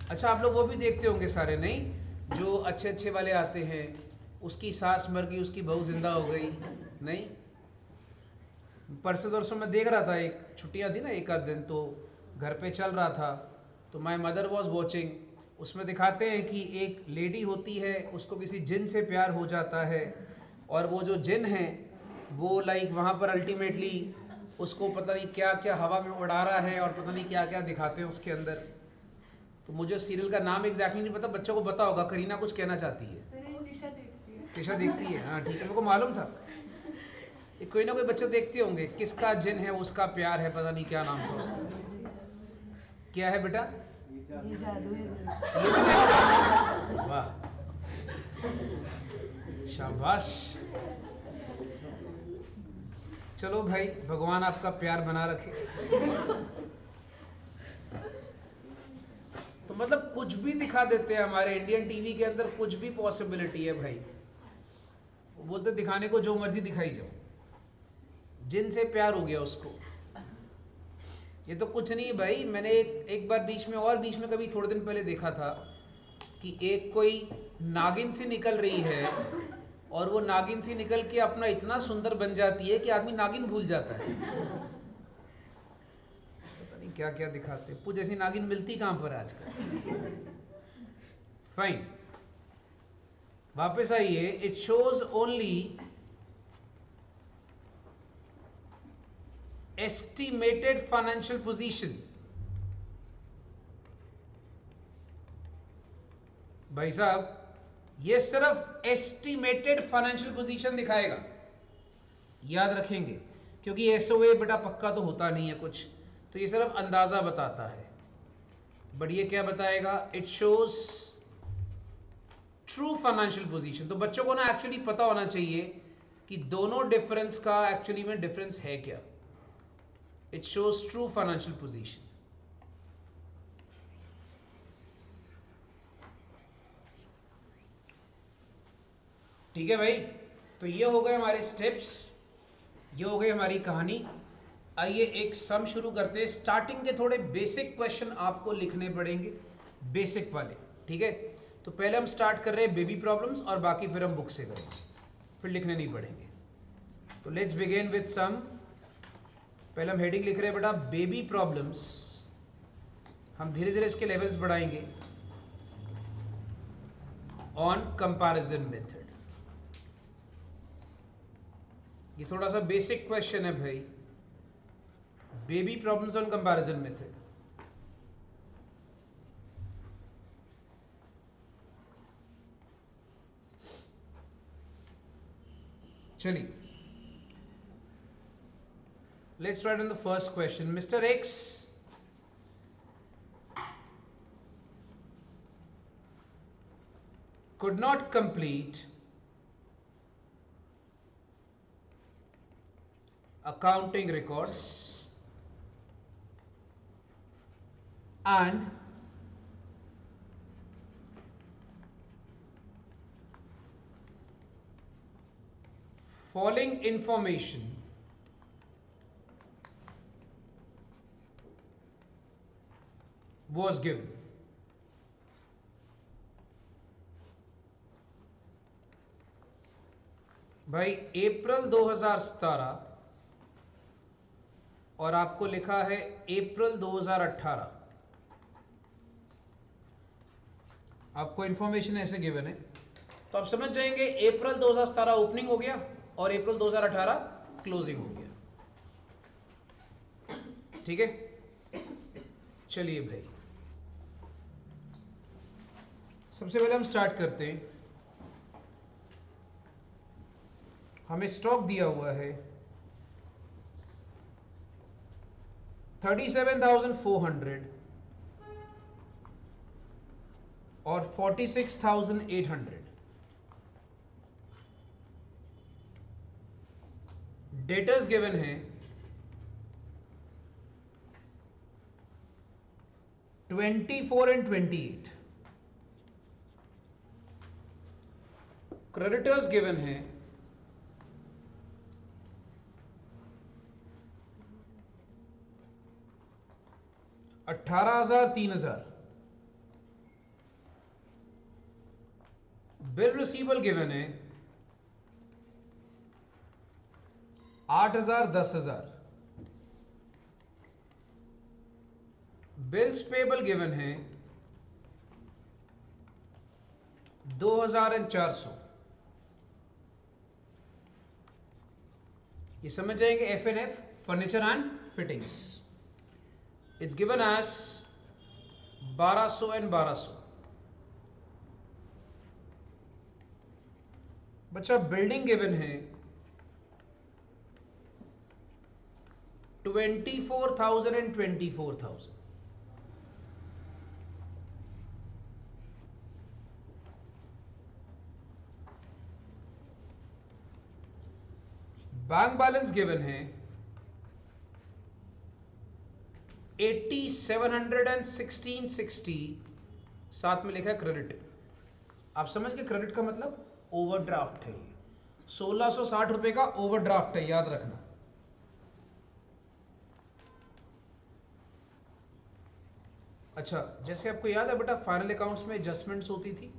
अच्छा, आप लोग वो भी देखते होंगे सारे, नहीं? जो अच्छे अच्छे वाले आते हैं, उसकी सास मर गई, उसकी बहू जिंदा हो गई, नहीं? परसों मैं देख रहा था, एक छुट्टियां थी ना, एक आध दिन, तो घर पे चल रहा था, तो माय मदर वाज वाचिंग। उसमें दिखाते हैं कि एक लेडी होती है, उसको किसी जिन से प्यार हो जाता है, और वो जो जिन है वो लाइक वहाँ पर अल्टीमेटली उसको पता नहीं क्या क्या हवा में उड़ा रहा है, और पता नहीं क्या क्या दिखाते हैं उसके अंदर। तो मुझे सीरियल का नाम एग्जैक्टली नहीं पता, बच्चों को पता होगा। करीना कुछ कहना चाहती है। दिशा देखती है, हाँ ठीक है, मेरे को मालूम था। कोई ना कोई बच्चे देखते होंगे, किसका जिन है उसका प्यार है, पता नहीं क्या नाम था उसका। क्या है बेटा? वाह, शाबाश। चलो भाई, भगवान आपका प्यार बना रखे। तो मतलब कुछ भी दिखा देते हैं हमारे इंडियन टीवी के अंदर, कुछ भी पॉसिबिलिटी है भाई। वो बोलते दिखाने को जो मर्जी दिखाई जाओ। जिन से प्यार हो गया उसको, ये तो कुछ नहीं भाई, मैंने एक बार बीच में कभी थोड़े दिन पहले देखा था कि एक कोई नागिन सी निकल रही है और वो नागिन सी निकल के अपना इतना सुंदर बन जाती है कि आदमी नागिन भूल जाता है। पता नहीं क्या क्या दिखाते, कुछ ऐसी नागिन मिलती कहां पर आजकल। फाइन, वापस आइए। It shows only estimated financial position. भाई साहब, ये सिर्फ एस्टिमेटेड फाइनेंशियल पोजीशन दिखाएगा, याद रखेंगे, क्योंकि एसओए बेटा पक्का तो होता नहीं है कुछ, तो ये सिर्फ अंदाजा बताता है। बट ये क्या बताएगा? It shows true financial position. तो बच्चों को ना एक्चुअली पता होना चाहिए कि दोनों डिफरेंस का एक्चुअली में डिफरेंस है क्या। It shows true financial position. ठीक है भाई, तो ये हो गए हमारे स्टेप्स, ये हो गई हमारी कहानी। आइए एक सम शुरू करते हैं। स्टार्टिंग के थोड़े बेसिक क्वेश्चन आपको लिखने पड़ेंगे, बेसिक वाले, ठीक है। तो पहले हम स्टार्ट कर रहे हैं बेबी प्रॉब्लम्स, और बाकी फिर हम बुक से करेंगे, फिर लिखने नहीं पड़ेंगे। तो लेट्स बिगिन विद सम। पहले हम हेडिंग लिख रहे हैं बेटा बेबी प्रॉब्लम्स। हम धीरे धीरे इसके लेवल्स बढ़ाएंगे। ऑन कंपैरिजन मेथड, ये थोड़ा सा बेसिक क्वेश्चन है भाई। Baby problems on comparison method. चलिए, let's write on the first question. Mr. X could not complete accounting records and following information was given. भाई अप्रैल 2017 और आपको लिखा है अप्रैल 2018, आपको इंफॉर्मेशन ऐसे गिवन है, तो आप समझ जाएंगे अप्रैल 2017 ओपनिंग हो गया और अप्रैल 2018 क्लोजिंग हो गया। ठीक है, चलिए भाई सबसे पहले हम स्टार्ट करते हैं। हमें स्टॉक दिया हुआ है 37,400 और 46,800। डेटर्स गिवन है 24 and 28। क्रेडिटर्स गिवन है 18,000 3,000। बिल रिसीवेबल गिवन है 8,000 10,000। बिल्स पेबल गिवन है 2,000 and 400। ये समझ जाएंगे F&F, furniture and fittings. It's given as 1200 and 1200। बच्चा बिल्डिंग गिवन है 24,000 and 24,000। बैंक बैलेंस गिवन है 80,700 and 1,660। साथ में लिखा है क्रेडिट। आप समझ के क्रेडिट का मतलब ओवरड्राफ्ट है। 1,660 रुपए का ओवरड्राफ्ट है, याद रखना। अच्छा, जैसे आपको याद है बेटा फाइनल अकाउंट्स में एडजस्टमेंट्स होती थी,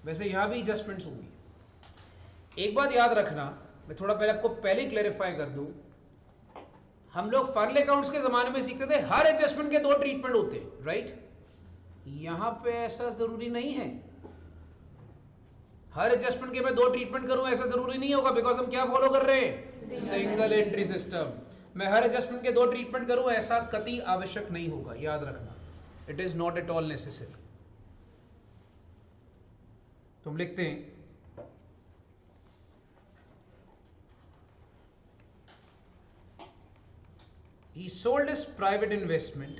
वैसे यहां भी एडजस्टमेंट्स होंगी। एक बात याद रखना, मैं थोड़ा पहले आपको पहले क्लैरिफाई कर दूं, हम लोग फाइनल अकाउंट्स के जमाने में सीखते थे हर एडजस्टमेंट के 2 ट्रीटमेंट होते हैं, राइट? यहां पे ऐसा जरूरी नहीं है। हर एडजस्टमेंट के मैं 2 ट्रीटमेंट करूं ऐसा जरूरी नहीं होगा, बिकॉज हम क्या फॉलो कर रहे हैं? Single entry system. मैं हर एडजस्टमेंट के 2 ट्रीटमेंट करूं ऐसा कतई आवश्यक नहीं होगा, याद रखना, it is not at all necessary. तुम लिखते हैं he sold his private investment,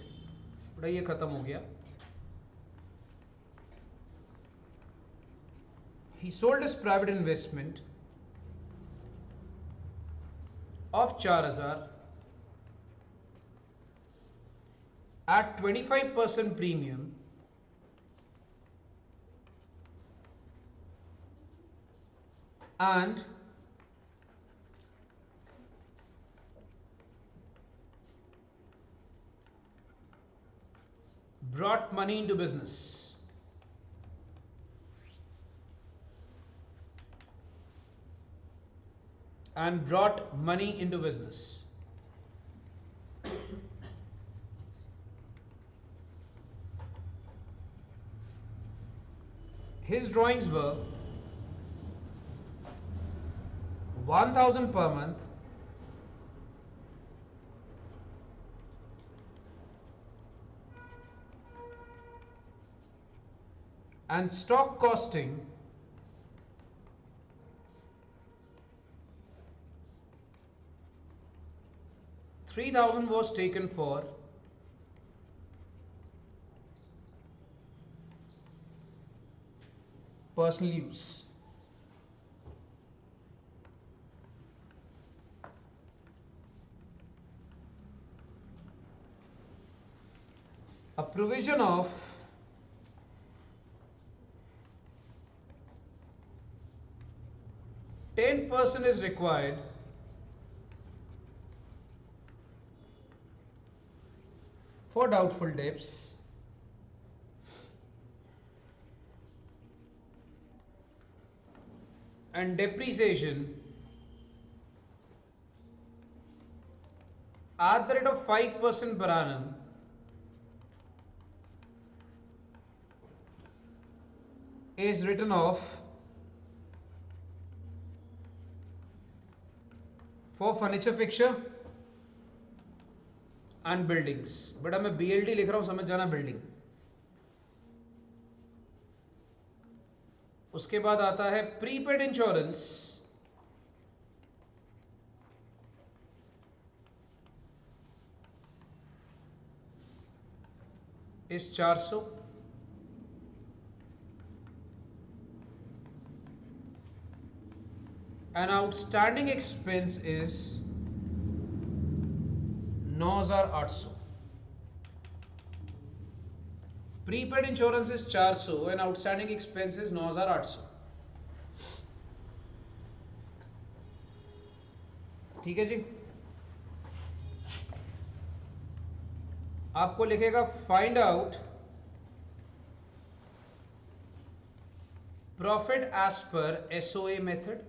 बड़ा ये खत्म हो गया। he sold his private investment of 4000 at 25% premium and brought money into business. And brought money into business. His drawings were 1000 per month and stock costing $3,000 was taken for personal use. A provision of 10% is required for doubtful debts and depreciation at the rate of 5% per annum is written off for furniture fixture and buildings। बेटा मैं BLD लिख रहा हूं, समझ जाना, बिल्डिंग। उसके बाद आता है प्रीपेड इंश्योरेंस इस 400 and outstanding expense is 9800। Prepaid insurance is 400 and outstanding expense is 9800। ठीक है जी। आपको लिखेगा find out profit as per SOA method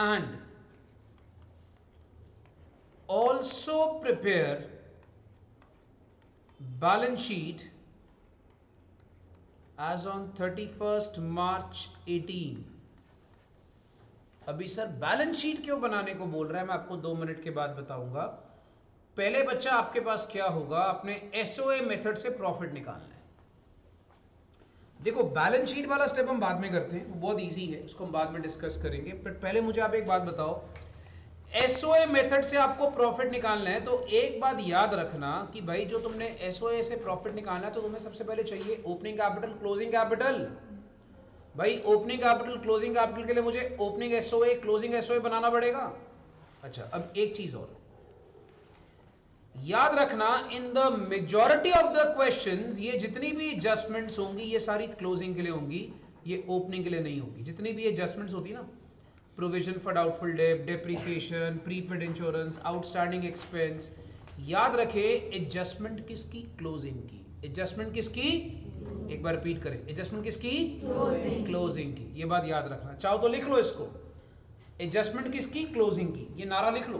and also prepare balance sheet as on 31st March 18। अभी सर बैलेंस शीट क्यों बनाने को बोल रहा है, मैं आपको 2 मिनट के बाद बताऊंगा। पहले बच्चा आपके पास क्या होगा, अपने SOA मेथड से प्रॉफिट निकालना है। देखो बैलेंस शीट वाला स्टेप हम बाद में करते हैं, वो बहुत इजी है, उसको हम बाद में डिस्कस करेंगे। पर पहले मुझे आप एक बात बताओ, SOA मेथड से आपको प्रॉफिट निकालना है, तो एक बात याद रखना कि भाई जो तुमने SOA से प्रॉफिट निकालना है तो तुम्हें सबसे पहले चाहिए ओपनिंग कैपिटल, क्लोजिंग कैपिटल। भाई ओपनिंग कैपिटल, क्लोजिंग कैपिटल के लिए मुझे ओपनिंग SOA, क्लोजिंग SOA बनाना पड़ेगा। अच्छा, अब एक चीज और याद रखना, in the majority of the questions ये जितनी भी एडजस्टमेंट्स होंगी ये सारी क्लोजिंग के लिए होंगी, ये ओपनिंग के लिए नहीं होगी। जितनी भी एडजस्टमेंट्स होती ना, provision for doubtful debt, depreciation, prepaid insurance, outstanding expense. याद रखे एडजस्टमेंट किसकी? क्लोजिंग की। एडजस्टमेंट किसकी? एक बार रिपीट करें, एडजस्टमेंट किसकी? क्लोजिंग की। ये बात याद रखना, चाहो तो लिख लो इसको, एडजस्टमेंट किसकी? क्लोजिंग की। ये नारा लिख लो,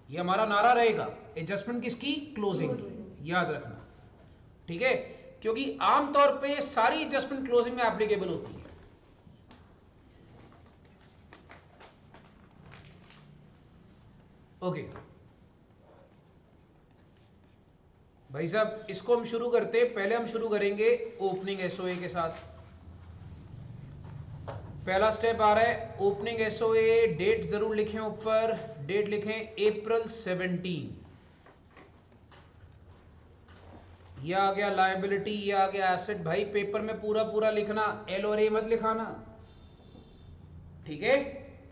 ये हमारा नारा रहेगा, एडजस्टमेंट किसकी? क्लोजिंग की। याद रखना, ठीक है, क्योंकि आमतौर पे सारी एडजस्टमेंट क्लोजिंग में एप्लीकेबल होती है। ओके भाई साहब, इसको हम शुरू करते, पहले हम शुरू करेंगे ओपनिंग एसओए के साथ। पहला स्टेप आ रहा है ओपनिंग एसओए। डेट जरूर लिखें, ऊपर डेट लिखें अप्रैल 17। ये आ गया लायबिलिटी, ये आ गया एसेट। भाई पेपर में पूरा पूरा लिखना, एल और ए मत लिखाना, ठीक है।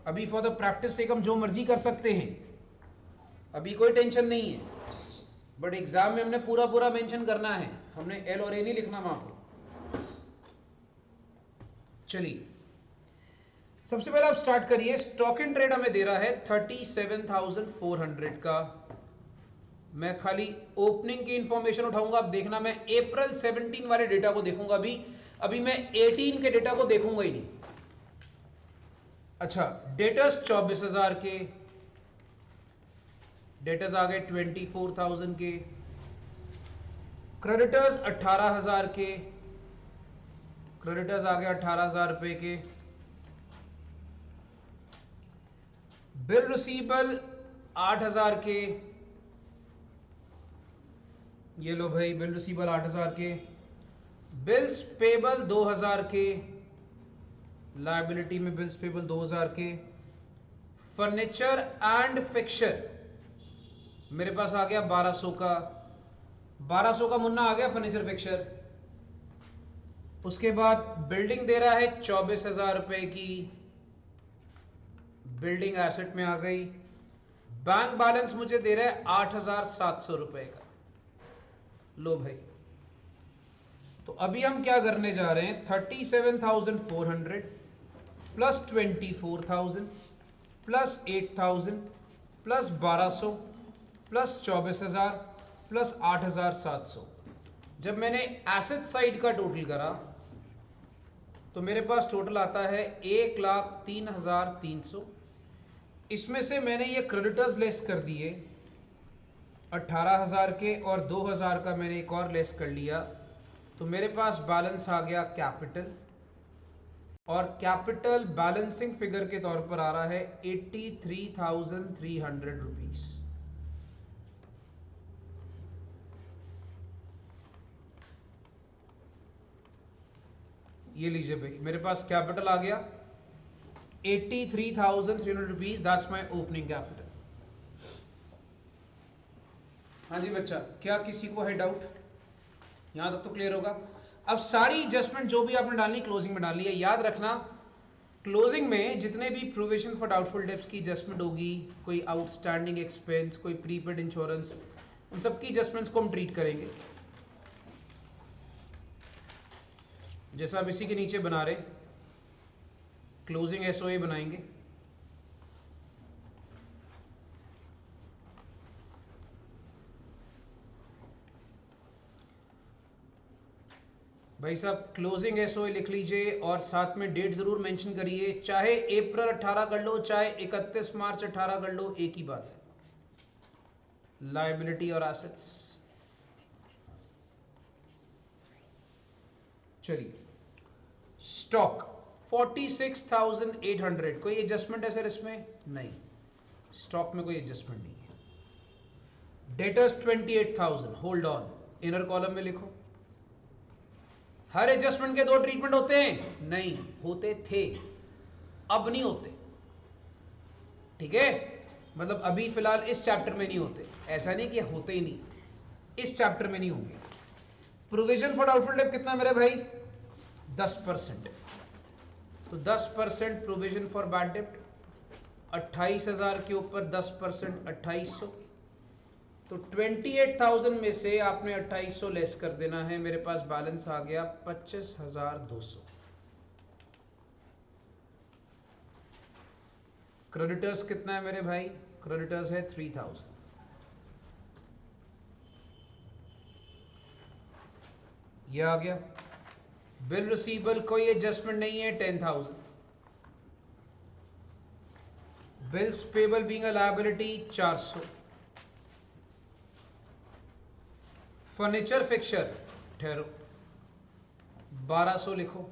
अभी फॉर द प्रैक्टिस से हम जो मर्जी कर सकते हैं, अभी कोई टेंशन नहीं है, बट एग्जाम में हमने पूरा पूरा मेंशन करना है, हमने एल और ए नहीं लिखना वहां पे। चलिए सबसे पहले आप स्टार्ट करिए। स्टॉक इन ट्रेड हमें दे रहा है 37,400 का। मैं खाली ओपनिंग की इंफॉर्मेशन उठाऊंगा, अब देखना मैं अप्रैल 17 वाले डेटा को देखूंगा। अभी मैं 18 के डेटा को देखूंगा ही नहीं। अच्छा, डेटर्स 24,000 के, डेटर्स आ गए 24,000 के, क्रेडिटर्स 18,000 के, क्रेडिटर्स आ गए 18,000 रुपए के, बिल रिसीवेबल 8,000 के, ये लो भाई बिल रिसीवेबल 8,000 के, बिल्स पेबल 2,000 के, लायबिलिटी में बिल्स पेबल 2,000 के, फर्नीचर एंड फिक्सचर मेरे पास आ गया 1,200 का, 1,200 का मुन्ना आ गया फर्नीचर फिक्सचर। उसके बाद बिल्डिंग दे रहा है 24,000 रुपए की, बिल्डिंग एसेट में आ गई। बैंक बैलेंस मुझे दे रहा है 8,700 रुपए का। लो भाई, तो अभी हम क्या करने जा रहे हैं, 37,400 plus 24,000 plus 8,000 plus 1,200 plus 24,000 plus 8,700। जब मैंने एसेट साइड का टोटल करा तो मेरे पास टोटल आता है 1,03,300। इसमें से मैंने ये क्रेडिटर्स लेस कर दिए 18,000 के, और 2,000 का मैंने एक और लेस कर लिया, तो मेरे पास बैलेंस आ गया कैपिटल। और कैपिटल बैलेंसिंग फिगर के तौर पर आ रहा है 83,300 रुपीज। ये लीजिए भाई, मेरे पास कैपिटल आ गया 83,300 rupees, that's my opening capital. हाँ जी बच्चा, क्या किसी को है डाउट? यहां तक तो क्लियर होगा। अब सारी एडजस्टमेंट जो भी आपने डालनी क्लोजिंग में डालनी है। याद रखना, क्लोजिंग में जितने भी प्रोविजन फॉर डाउटफुल डेब्ट्स की एडजस्टमेंट होगी, कोई आउटस्टैंडिंग एक्सपेंस, कोई प्रीपेड इंश्योरेंस, उन सब की एडजस्टमेंट्स को हम ट्रीट करेंगे जैसा अब इसी के नीचे बना रहे, क्लोजिंग एसओए बनाएंगे। भाई साहब क्लोजिंग एसओए लिख लीजिए और साथ में डेट जरूर मेंशन करिए, चाहे अप्रैल 18 कर लो चाहे 31 मार्च 18 कर लो, एक ही बात है। लायबिलिटी और एसेट्स। चलिए, स्टॉक 46,800, कोई एडजस्टमेंट है सर इसमें? नहीं, स्टॉक में कोई एडजस्टमेंट नहीं है। Debtors 28,000, hold on, inner column में लिखो। हर एडजस्टमेंट के दो ट्रीटमेंट होते हैं? नहीं, होते थे, अब नहीं होते, ठीक है। मतलब अभी फिलहाल इस चैप्टर में नहीं होते, ऐसा नहीं कि होते ही नहीं, इस चैप्टर में नहीं होंगे। प्रोविजन फॉर डाउटफुल डेट कितना मेरे भाई? 10%। तो 10% प्रोविजन फॉर बैड डेट, 28,000 के ऊपर 10% 2,800, तो 28,000 में से आपने 2,800 लेस कर देना है। मेरे पास बैलेंस आ गया 25,200। क्रेडिटर्स कितना है मेरे भाई? क्रेडिटर्स है 3000। ये आ गया। बिल रिसीवेबल कोई एडजस्टमेंट नहीं है, 10,000। Bills payable being a liability 400। Furniture fixture ठहरो 1200 लिखो।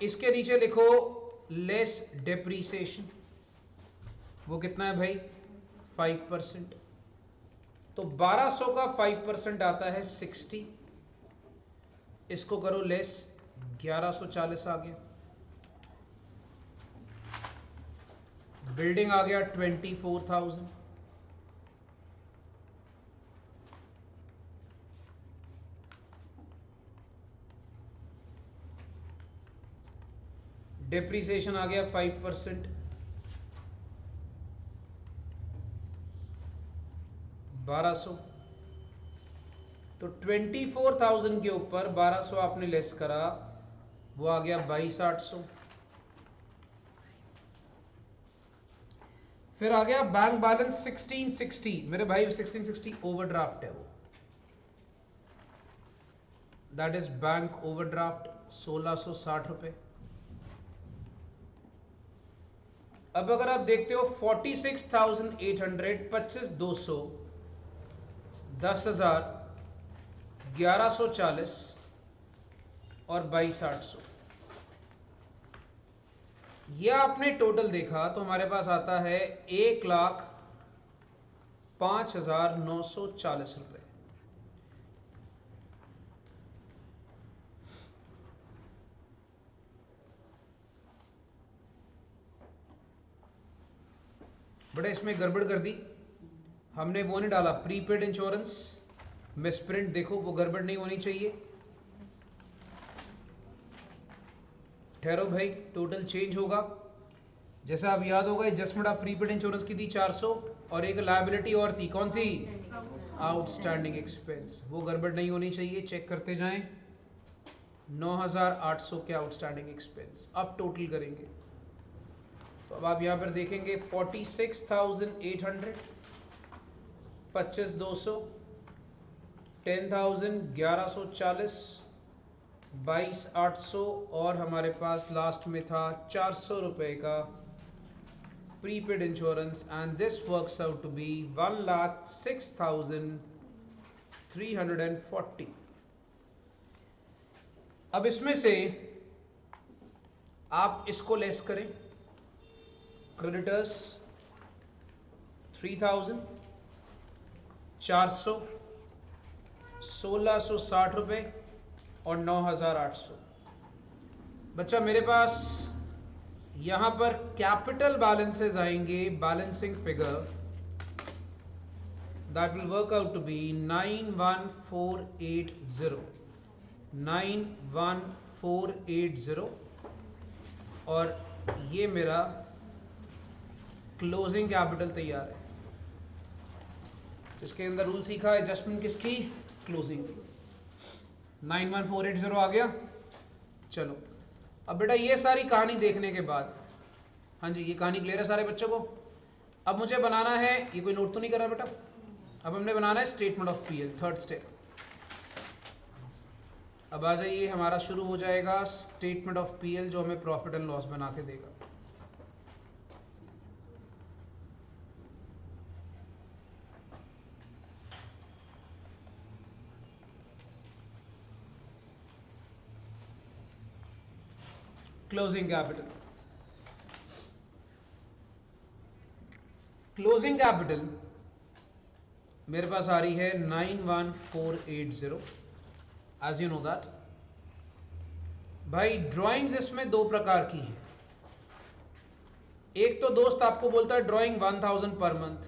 इसके नीचे लिखो लेस डेप्रीसिएशन, वो कितना है भाई? 5%। तो 1200 का 5% आता है 60। इसको करो लेस, 1140 आ गया। बिल्डिंग आ गया 24,000। डेप्रीसिएशन आ गया 5%, 1200। तो 24,000 के ऊपर 1200 आपने लेस करा, वो आ गया 22,800। फिर आ गया बैंक बैलेंस 1660। मेरे भाई 1660 ओवरड्राफ्ट है वो, दैट इज बैंक ओवरड्राफ्ट 1660 रुपए। अब अगर आप देखते हो 46,800, 25,200, 10,000, 1140 और 22,800, यह आपने टोटल देखा तो हमारे पास आता है 1,05,940 रुपए। बड़ा इसमें गड़बड़ कर दी हमने, वो नहीं डाला प्रीपेड इंश्योरेंस। मिसप्रिंट देखो, वो गड़बड़ नहीं होनी चाहिए। ठहरो भाई, टोटल चेंज होगा। जैसे आप याद होगा एडजस्टमेंट ऑफ प्रीपेड इंश्योरेंस की थी 400, और एक लायबिलिटी और थी, कौन सी? Outstanding expense. वो गड़बड़ नहीं होनी चाहिए, चेक करते जाएं। 9,800 के आउटस्टैंडिंग एक्सपेंस। अब टोटल करेंगे तो अब आप यहां पर देखेंगे 46,800, 25,200, 10,000, 1140, 22,800 और हमारे पास लास्ट में था 400 रुपए का prepaid insurance, and this works out to be 1,06,340। अब इसमें से आप इसको लेस करें। क्रेडिटर्स 3,000, 400, 1,660 रुपए और 9,800। बच्चा मेरे पास यहां पर कैपिटल बैलेंसेस आएंगे, balancing figure, that will work out to be 9,1480, 9,1480। और ये मेरा क्लोजिंग कैपिटल तैयार है, इसके अंदर रूल सीखा एडजस्टमेंट किसकी? क्लोजिंग की। 9,1480 आ गया। चलो अब बेटा ये सारी कहानी देखने के बाद, हाँ जी ये कहानी क्लियर है सारे बच्चों को? अब मुझे बनाना है, ये कोई नोट तो नहीं कर रहा बेटा? अब हमने बनाना है statement of PL, third step. अब आ जाइए, हमारा शुरू हो जाएगा स्टेटमेंट ऑफ पीएल, जो हमें प्रॉफिट एंड लॉस बना के देगा। क्लोजिंग कैपिटल, क्लोजिंग कैपिटल मेरे पास आ रही है 9,1480, एज यू नो दैट। भाई ड्राइंग्स इसमें दो प्रकार की हैं। एक तो दोस्त आपको बोलता है drawing 1,000 per month.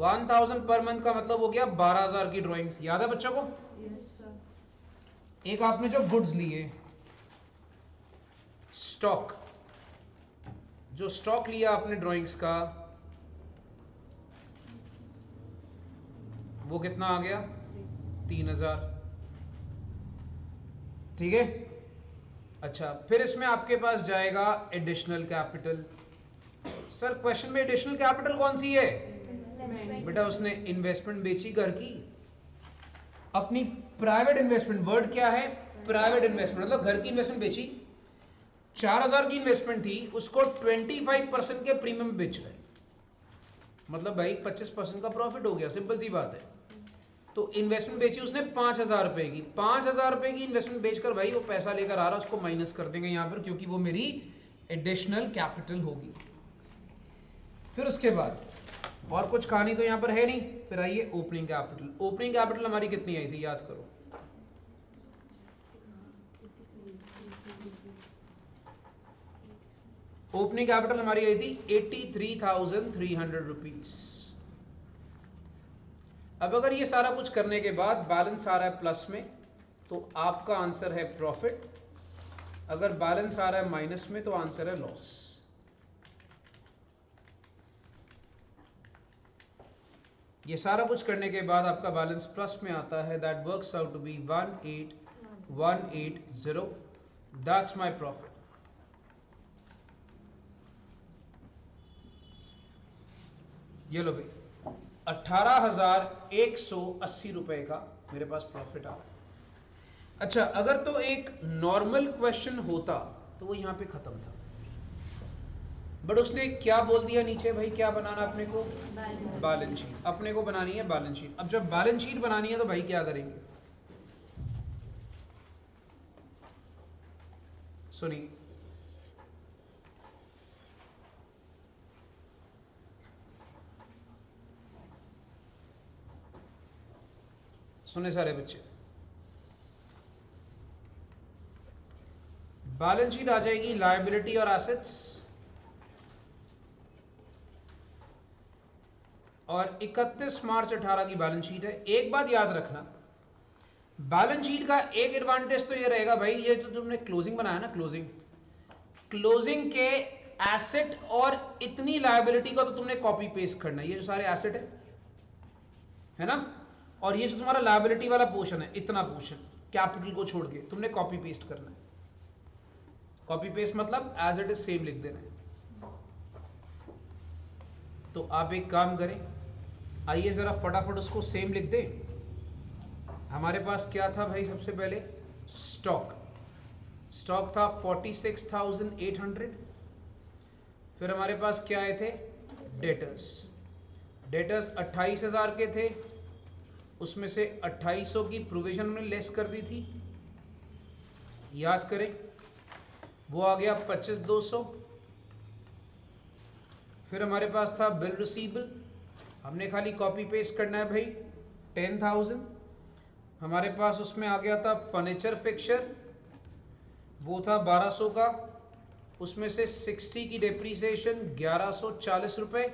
1,000 per month का मतलब हो गया 12,000 की ड्राइंग्स, याद है बच्चों को? Yes sir. एक आपने जो गुड्स लिए, स्टॉक, जो स्टॉक लिया आपने ड्राइंग्स का, वो कितना आ गया? 3,000। ठीक है, अच्छा, फिर इसमें आपके पास जाएगा एडिशनल कैपिटल। सर क्वेश्चन में एडिशनल कैपिटल कौन सी है? बेटा उसने इन्वेस्टमेंट बेची घर की, अपनी प्राइवेट इन्वेस्टमेंट। वर्ड क्या है? प्राइवेट इन्वेस्टमेंट, मतलब घर की इन्वेस्टमेंट बेची। 4,000 की इन्वेस्टमेंट थी, उसको 25% के प्रीमियम बेच रहे, मतलब भाई 25% का प्रॉफिट हो गया, सिंपल सी बात है। तो इन्वेस्टमेंट बेची उसने 5,000 रुपए की, 5,000 रुपए की इन्वेस्टमेंट बेचकर भाई वो पैसा लेकर आ रहा, उसको माइनस कर देंगे यहां पर, क्योंकि वो मेरी एडिशनल कैपिटल होगी। फिर उसके बाद और कुछ कहानी तो यहां पर है नहीं। फिर आइए ओपनिंग कैपिटल। ओपनिंग कैपिटल हमारी कितनी आई थी, याद करो। ओपनिंग कैपिटल हमारी आई थी 83,300 रुपीज। अब अगर ये सारा कुछ करने के बाद बैलेंस आ रहा है प्लस में, तो आपका आंसर है प्रॉफिट। अगर बैलेंस आ रहा है माइनस में, तो आंसर है लॉस। ये सारा कुछ करने के बाद आपका बैलेंस प्लस में आता है, that works out to be 18,180। That's my profit. ये लो भाई, 18,180 रुपए का मेरे पास प्रॉफिट आ रहा है। अच्छा, अगर तो एक नॉर्मल क्वेश्चन होता तो वो यहां पे खत्म था, बट उसने क्या बोल दिया नीचे, भाई क्या बनाना अपने को? Balance sheet. अपने को बनानी है बैलेंस शीट। अब जब बैलेंस शीट बनानी है तो भाई क्या करेंगे, सुनिए। सुने सारे बच्चे, बैलेंस शीट आ जाएगी लायबिलिटी और एसेट्स, और 31 मार्च 18 की बैलेंस शीट है। एक बात याद रखना, बैलेंस शीट का एक एडवांटेज तो ये रहेगा भाई, ये जो तुमने क्लोजिंग बनाया ना, क्लोजिंग क्लोजिंग के एसेट और इतनी लायबिलिटी का तो तुमने कॉपी पेस्ट करना है। ये जो सारे एसेट है ना, और ये जो तुम्हारा लायबिलिटी वाला पोर्शन है, इतना पोर्शन कैपिटल को छोड़ के तुमने कॉपी पेस्ट करना है। कॉपी पेस्ट मतलब एज इट इज सेम लिख देना है। तो आप एक काम करें, आइए जरा फटाफट उसको सेम लिख दें। हमारे पास क्या था भाई, सबसे पहले स्टॉक। स्टॉक था 46,800। फिर हमारे पास क्या आए थे, डेटर्स। डेटर्स 28,000 के थे, उसमें से 2800 की प्रोविजन हमने लेस कर दी थी, याद करें, वो आ गया 25,200। फिर हमारे पास था बिल रिसीवेबल, हमने खाली कॉपी पेस्ट करना है भाई, 10,000। हमारे पास उसमें आ गया था फर्नीचर फिक्सचर, वो था 1200 का, उसमें से 60 की डेप्रीसिएशन 1140 रुपए।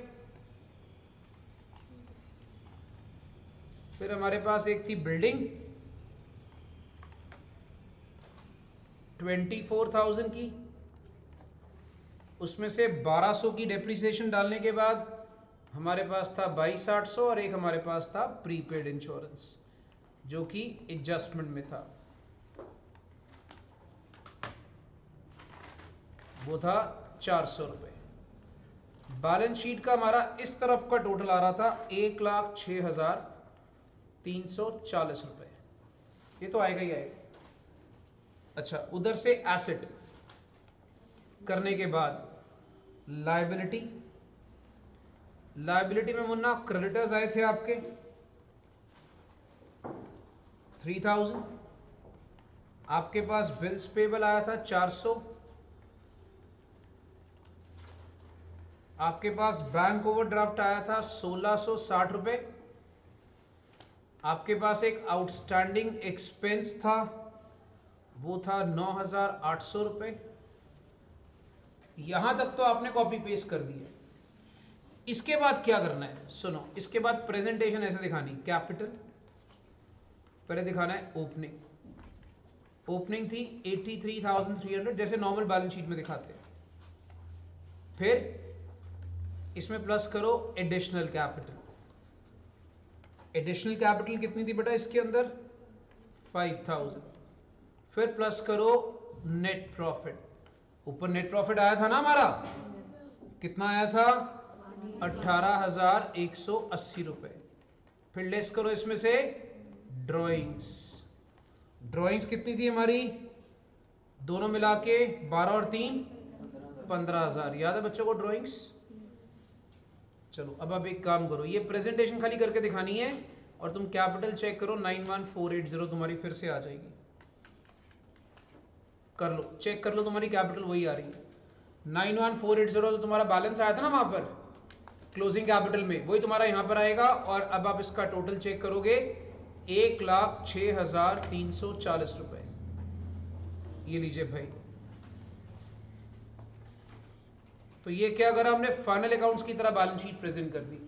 फिर हमारे पास एक थी बिल्डिंग 24,000 की, उसमें से 1200 की डेप्रीसिएशन डालने के बाद हमारे पास था 22,800, और एक हमारे पास था प्रीपेड इंश्योरेंस जो कि एडजस्टमेंट में था, वो था 400 रुपए। बैलेंस शीट का हमारा इस तरफ का टोटल आ रहा था 1,06,340 रुपए। ये तो आएगा ही आएगा। अच्छा, उधर से एसेट करने के बाद लायबिलिटी। लायबिलिटी में मुन्ना क्रेडिटर्स आए थे आपके 3,000, आपके पास बिल्स पेबल आया था 400, आपके पास बैंक ओवरड्राफ्ट आया था 1,660 रुपए, आपके पास एक आउटस्टैंडिंग एक्सपेंस था, वो था 9,800 रुपए। यहां तक तो आपने कॉपी पेस्ट कर दी है। इसके बाद क्या करना है, सुनो। इसके बाद प्रेजेंटेशन ऐसे दिखानी, कैपिटल पहले दिखाना है ओपनिंग। ओपनिंग थी 83,300, जैसे नॉर्मल बैलेंस शीट में दिखाते हैं। फिर इसमें प्लस करो एडिशनल कैपिटल। एडिशनल कैपिटल कितनी थी बेटा इसके अंदर, 5,000। फिर प्लस करो नेट प्रॉफिट। ऊपर नेट प्रॉफिट आया था ना हमारा, कितना आया था? 18,180 रुपए। फिर लेस करो इसमें से ड्रॉइंग्स। ड्रॉइंग्स कितनी थी हमारी? दोनों मिला के 12 और 3 15,000। याद है बच्चों को ड्रॉइंग्स? चलो अब एक काम करो, ये प्रेजेंटेशन खाली करके दिखानी है और तुम कैपिटल चेक करो। 91480 तुम्हारी फिर से आ जाएगी। कर लो, चेक कर लो, तुम्हारी कैपिटल वही आ रही है 91480। तो तुम्हारा बैलेंस आया था ना वहां पर क्लोजिंग कैपिटल में, वही तुम्हारा यहां पर आएगा। और अब आप इसका टोटल चेक करोगे 1,06,340 रुपए। ये लीजिए भाई। तो ये क्या करा हमने? फाइनल अकाउंट्स की तरह बैलेंस शीट प्रेजेंट कर दी।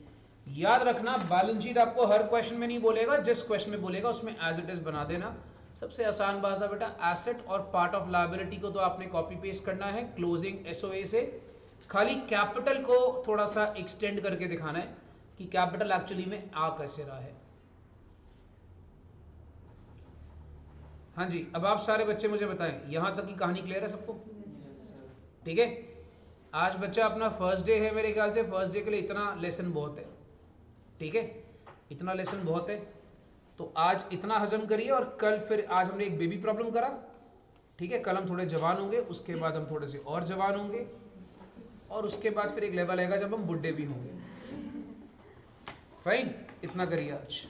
याद रखना बैलेंस शीट आपको हर क्वेश्चन में नहीं बोलेगा, जिस क्वेश्चन में बोलेगा उसमें एज इट इज बना देना। सबसे आसान बात है बेटा, एसेट और पार्ट ऑफ लायबिलिटी को तो आपने कॉपी पेस्ट करना है क्लोजिंग एसओए से। खाली कैपिटल को थोड़ा सा एक्सटेंड करके दिखाना है कि कैपिटल एक्चुअली में आ कैसे रहा है। हाँ जी, अब आप सारे बच्चे मुझे बताएं, यहां तक की कहानी क्लियर है सबको? ठीक है। आज बच्चा अपना फर्स्ट डे है, मेरे ख्याल से फर्स्ट डे के लिए इतना लेसन बहुत है। ठीक है, इतना लेसन बहुत है, तो आज इतना हजम करिए। और कल फिर, आज हमने एक बेबी प्रॉब्लम करा, ठीक है, कल हम थोड़े जवान होंगे, उसके बाद हम थोड़े से और जवान होंगे, और उसके बाद फिर एक लेवल आएगा जब हम बुढ़े भी होंगे। फाइन, इतना करिए आज।